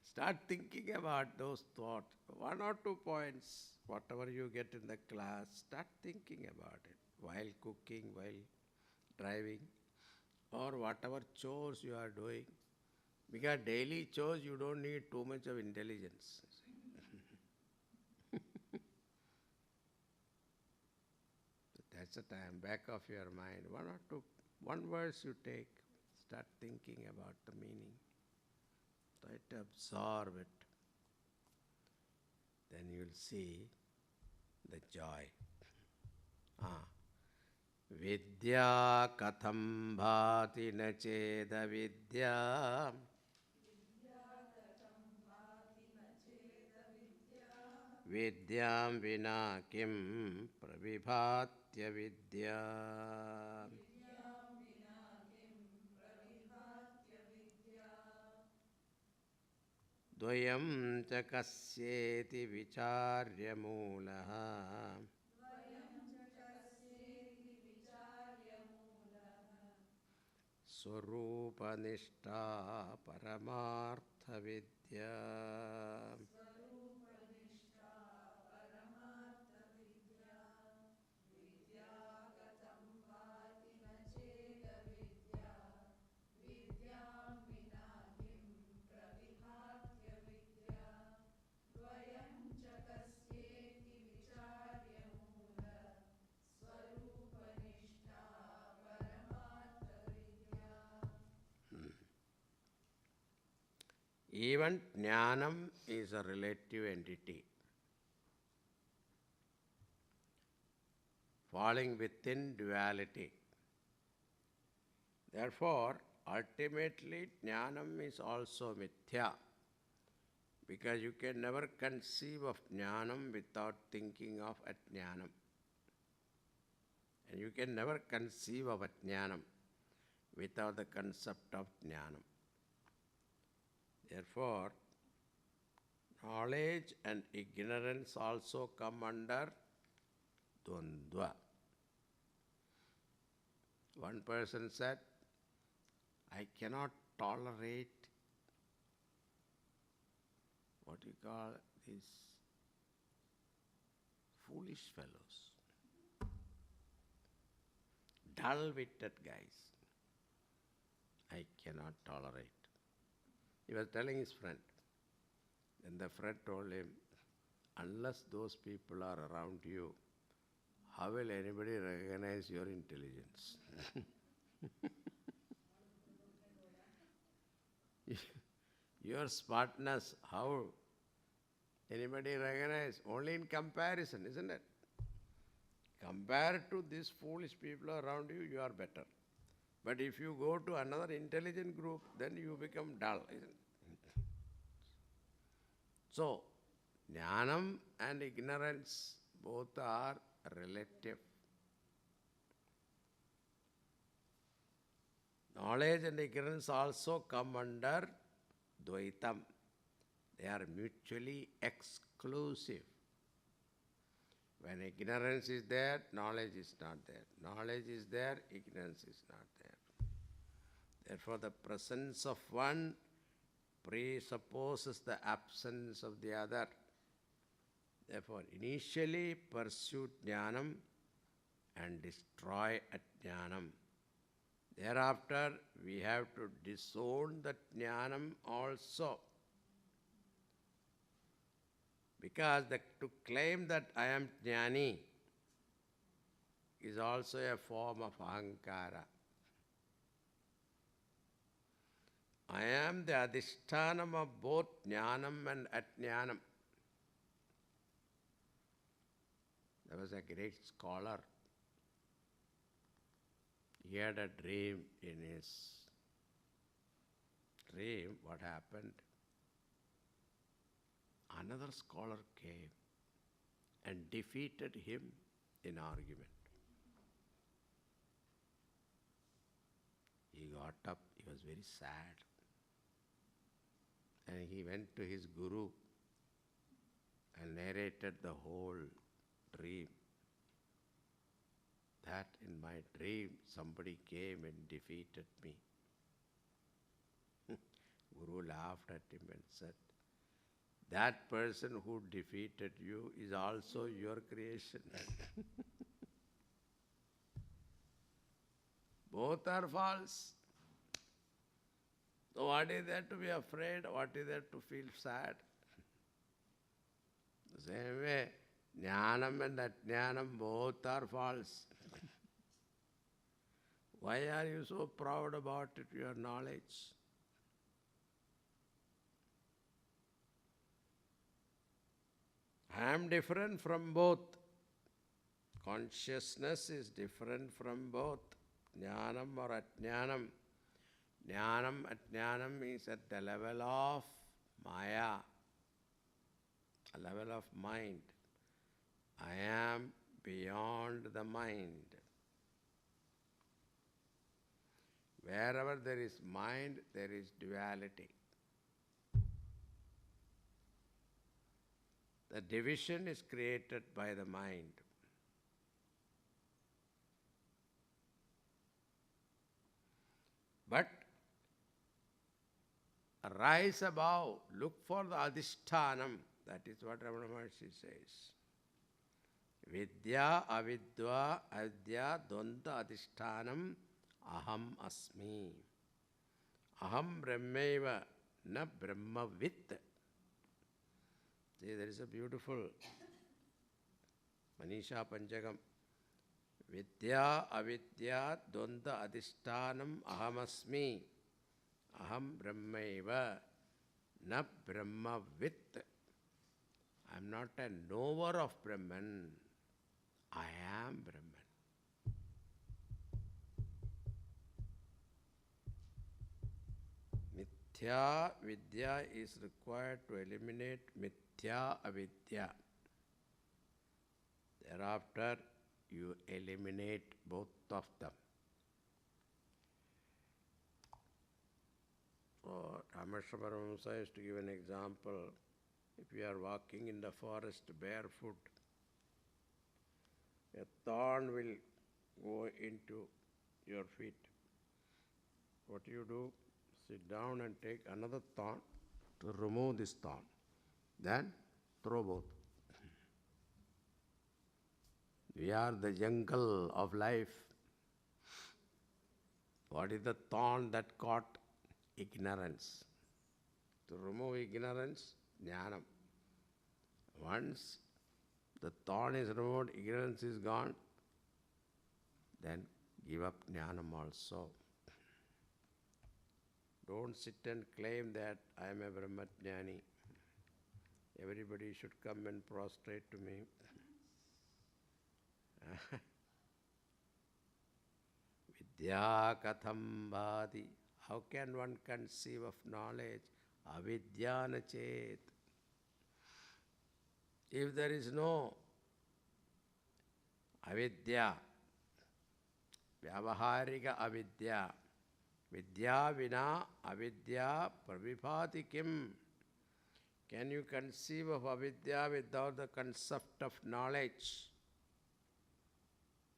Speaker 1: Start thinking about those thoughts. 1 or 2 points, whatever you get in the class, start thinking about it while cooking, while driving, or whatever chores you are doing. Because daily chores, you don't need too much of intelligence. So that's the time, back of your mind, 1 or 2, one verse you take, start thinking about the meaning. Try to absorb it. Then you'll see the joy. Vidya katham bhati na cheda vidya. Vidyam vina kim pravibhatya vidya. Dvayam cha kasyeti vicharya mulaha. Swarupanishta paramartha vidya. Even jnanam is a relative entity, falling within duality. Therefore, ultimately, jnanam is also mithya, because you can never conceive of jnanam without thinking of ajnanam. And you can never conceive of ajnanam without the concept of jnanam. Therefore, knowledge and ignorance also come under dvandva. One person said, I cannot tolerate what you call these foolish fellows, dull-witted guys. I cannot tolerate. He was telling his friend. Then the friend told him, unless those people are around you, how will anybody recognize your intelligence? Your smartness, how anybody recognize? Only in comparison, isn't it? Compared to these foolish people around you, you are better. But if you go to another intelligent group, then you become dull, isn't it? So, jnanam and ignorance both are relative. Knowledge and ignorance also come under dvaitam. They are mutually exclusive. When ignorance is there, knowledge is not there. Knowledge is there, ignorance is not there. Therefore, the presence of one presupposes the absence of the other. Therefore, initially pursue jnanam and destroy ajnanam. Thereafter, we have to disown the jnanam also. Because to claim that I am jnani is also a form of ahankara. I am the adhishthanam of both jnanam and ajnanam. There was a great scholar. He had a dream. In his dream, what happened? Another scholar came and defeated him in argument. He got up, he was very sad. And he went to his guru and narrated the whole dream. that in my dream somebody came and defeated me. Guru laughed at him and said, that person who defeated you is also your creation. Both are false. So what is there to be afraid? What is there to feel sad? The same way, jnanam and ajnanam both are false. Why are you so proud about it, your knowledge? I am different from both. Consciousness is different from both. Jnanam or ajnanam. Jnanam, ajnanam is at the level of maya, a level of mind. I am beyond the mind. Wherever there is mind, there is duality. The division is created by the mind. But rise above, look for the adhishthanam. That is what Ramana Maharshi says. Vidya, avidya, adya, dvanda adhishthanam, aham asmi. Aham brahmeva, na brahmavit. See, there is a beautiful Manisha Panchagam. Vidya, avidya, dvanda adhishthanam, aham asmi. Aham brahmaiva, na brahmavit. I am not a knower of Brahman. I am Brahman. Mithya vidya is required to eliminate mithya avidya. Thereafter, you eliminate both of them. So, Rameshwara Paramahamsa used to give an example. If you are walking in the forest barefoot, a thorn will go into your feet. What do? Sit down and take another thorn to remove this thorn. Then throw both. We are the jungle of life. What is the thorn that caught? Ignorance. To remove ignorance, jnanam. Once the thorn is removed, ignorance is gone, then give up jnanam also. Don't sit and claim that I am a Brahmajnani. Everybody should come and prostrate to me. Vidya katham bhati. How can one conceive of knowledge? Avidyana chet. If there is no avidya, vyavaharika avidya, vidya vina avidya pravibhati kim. Can you conceive of avidya without the concept of knowledge?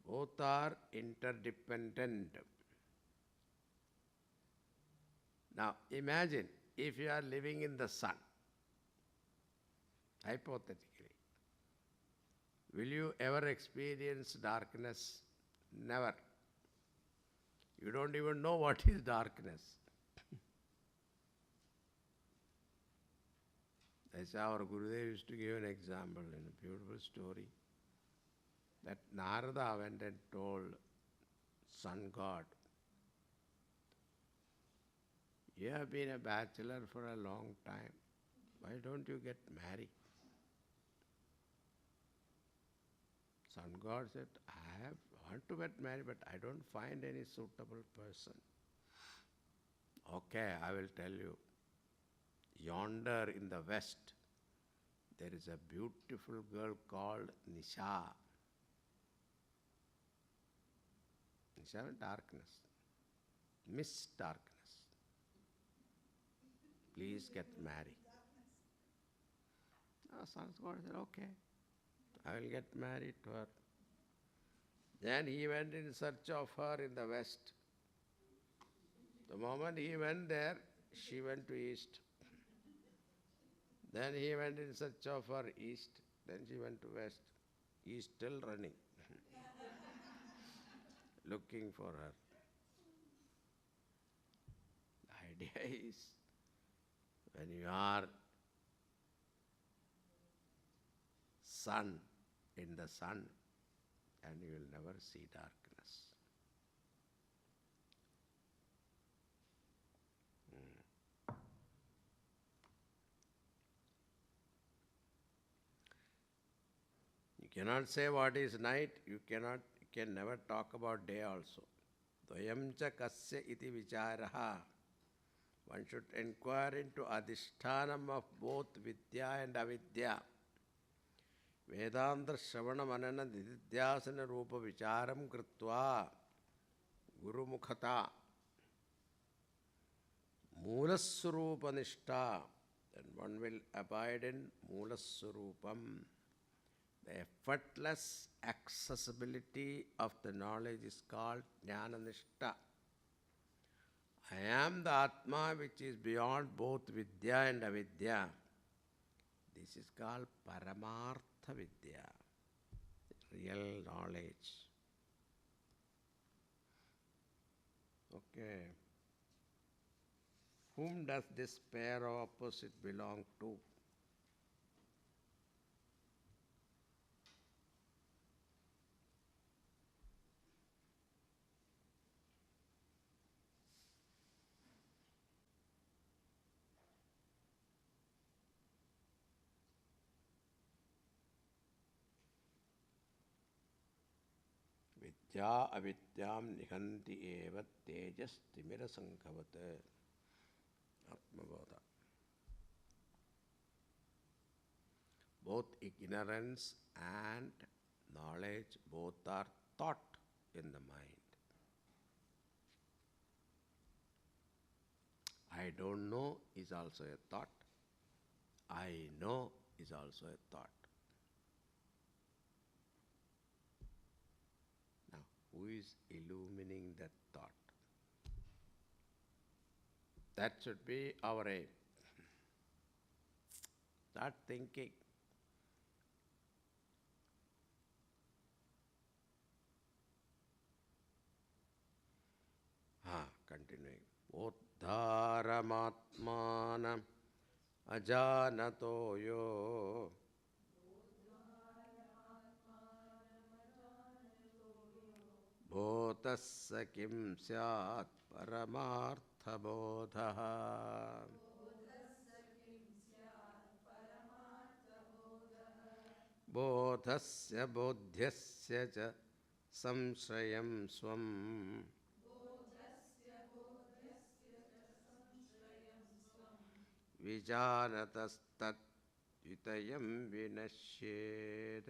Speaker 1: Both are interdependent. Now imagine if you are living in the sun, hypothetically, will you ever experience darkness? Never. You don't even know what is darkness. That's our Gurudev used to give an example in a beautiful story. That Narada went and told sun god, you have been a bachelor for a long time. Why don't you get married? Sun god said, I want to get married, but I don't find any suitable person. Okay, I will tell you. Yonder in the west, there is a beautiful girl called Nisha. Nisha means darkness. Miss Darkness. Please get married. Sun god said, okay, I will get married to her. Then he went in search of her in the west. The moment he went there, she went to east. Then he went in search of her east. Then she went to west. He is still running, looking for her. The idea is, when you are sun in the sun, and you will never see darkness. You cannot say what is night, you can never talk about day also. Dvayam cha kasya iti vicharaha. One should inquire into adhishthanam of both vidya and avidya. Vedanta Shravana Manana Nididhyasana Rupa Vicharam Kritva Guru Mukhata Moolaswarupa Nishta. Then one will abide in Moolaswarupam. The effortless accessibility of the knowledge is called Jnana Nishta. I am the Atma which is beyond both Vidya and Avidya. This is called Paramartha Vidya, real knowledge. Okay. Whom does this pair of opposite belong to? Vidya avidyam nihanti eva tejas timira sankhavate. Atmabodha. Both ignorance and knowledge, both are thought in the mind. I don't know is also a thought. I know is also a thought. Now, who is illumining that thought? That should be our aim. Start thinking. Continuing. Uddharamatmanam ajanato yo bhotasya kim syat paramartha bodha. Bodhasya bodhyasya cha samshrayam swam. Vijanatastat vitayam vinashyed.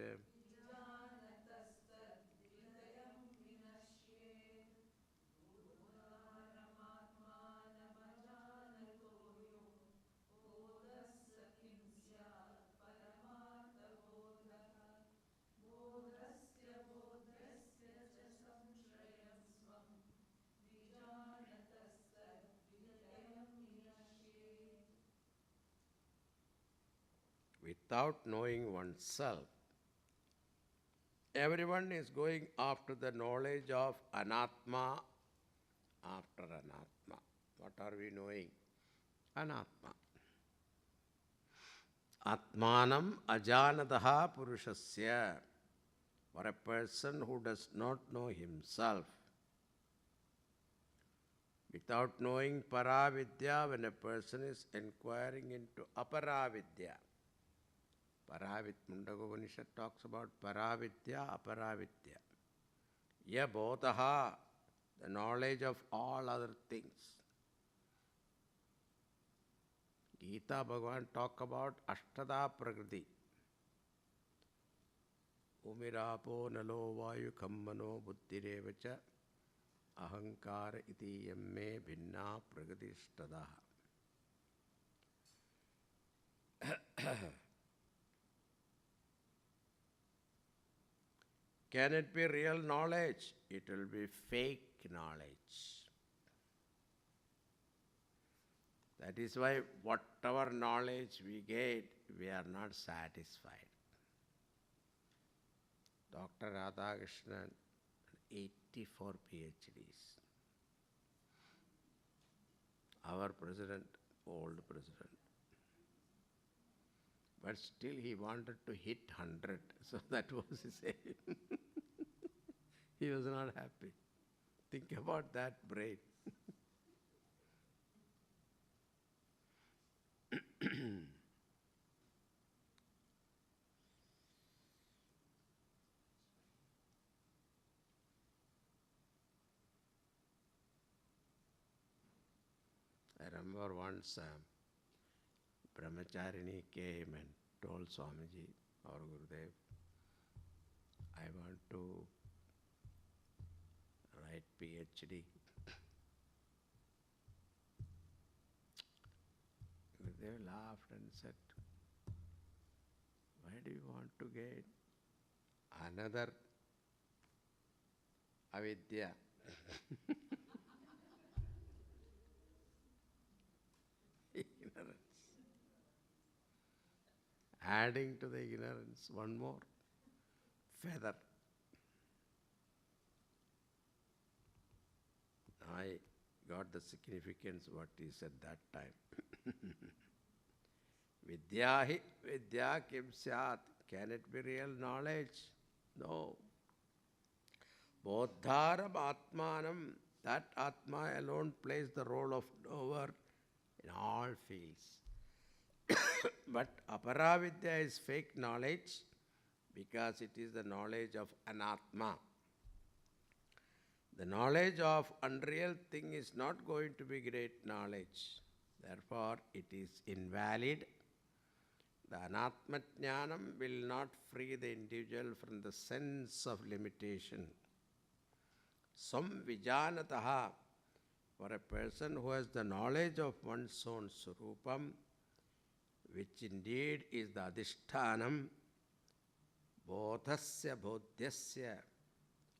Speaker 1: Without knowing oneself, everyone is going after the knowledge of anatma after anatma. What are we knowing? Anatma. Atmanam ajanataha purushasya. For a person who does not know himself, without knowing paravidya, when a person is inquiring into aparavidya, Mundaka Upanishad talks about paravidya, aparavidya. Ya bodhaha, the knowledge of all other things. Gita Bhagavan talk about Ashtada Prakriti. Umirapo nalo vayu kammano buddhirevacha ahankara iti yamme bhinna prakriti ashtadaha. Can it be real knowledge? It will be fake knowledge. That is why whatever knowledge we get, we are not satisfied. Dr. Radhakrishnan, 84 PhDs. Our president, old president. But still he wanted to hit 100. So that was his aim. He was not happy. Think about that brain. I remember once Brahmacharini came and told Swamiji, our Gurudev, I want to write PhD. Gurudev laughed and said, why do you want to get another avidya? Ignorance. Adding to the ignorance, one more feather. I got the significance what he said that time. Vidya kim syat. Can it be real knowledge? No. Bodharam atmanam. That atma alone plays the role of knower in all fields. But aparavidya is fake knowledge because it is the knowledge of anatma. The knowledge of unreal thing is not going to be great knowledge. Therefore, it is invalid. The anatma jnanam will not free the individual from the sense of limitation. Sam vijanataha, for a person who has the knowledge of one's own surupam, which indeed is the adhishthanam, bodhasya bodhyasya,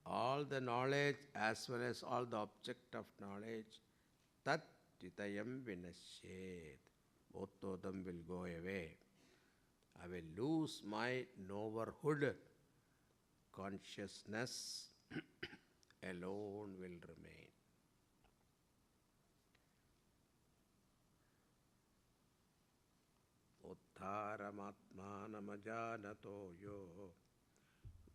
Speaker 1: all the knowledge as well as all the object of knowledge, tat ditayam vinashyet. Both of them will go away. I will lose my knowerhood. Consciousness alone will remain. Uddharamatmanamajanato yo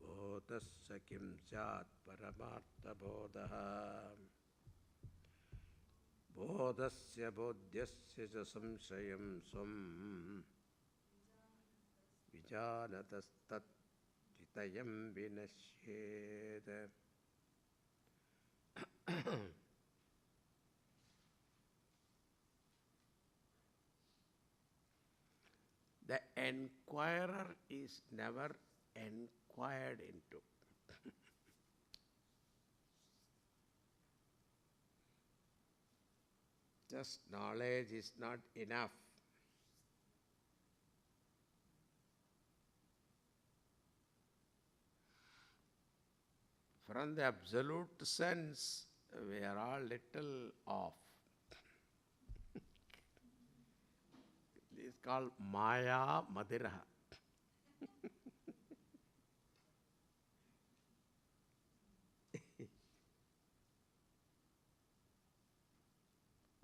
Speaker 1: bodhasya kim syat paramartha bodhaha bodhasya bodhyasya ca samshayam swam vijanatastat jitayam vinashyet. The enquirer is never enquired into. Just knowledge is not enough. From the absolute sense, we are all little off. This is called Maya Madiraha.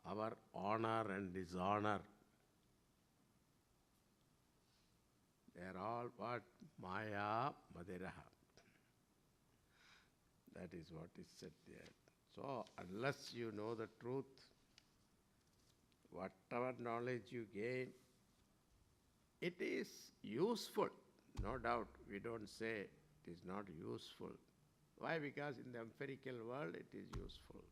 Speaker 1: Our honor and dishonor, they are all what? Maya Madiraha. That is what is said there. So, unless you know the truth, whatever knowledge you gain, it is useful. No doubt, we don't say it is not useful. Why? Because in the empirical world it is useful.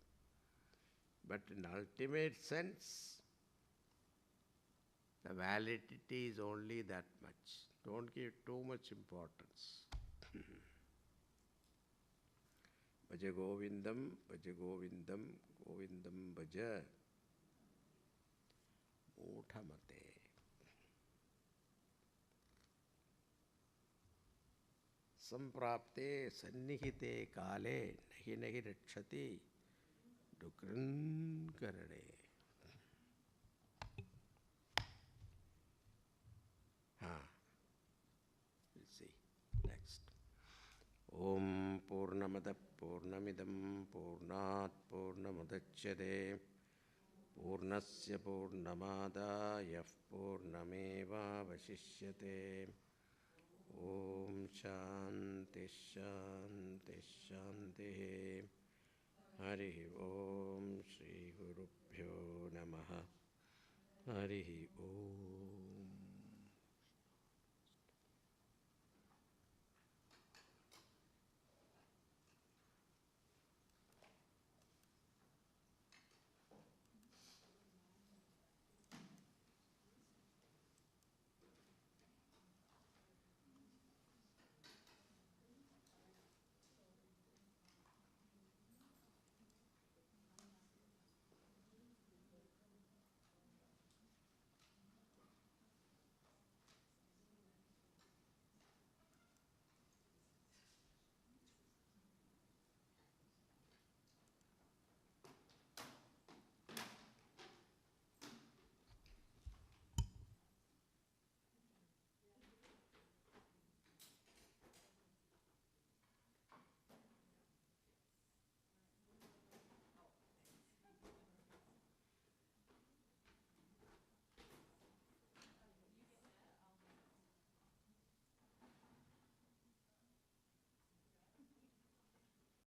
Speaker 1: But in ultimate sense, the validity is only that much. Don't give too much importance. Bhaja Govindam, Bhaja Govindam, Govindam Bhaja Muthamate. असंप्राप्ते सन्निहिते काले नहीं नहीं रक्षति डुकृन् करणे. We'll see. Next. Om Purnamada Purnamidam Purnat Purnamudachyate Purnasya Purnamadaya Purnameva Vashishyate. Om Shanti Shanti Shanti. Hari Om Shri Gurubhyo Namaha. Hari Om.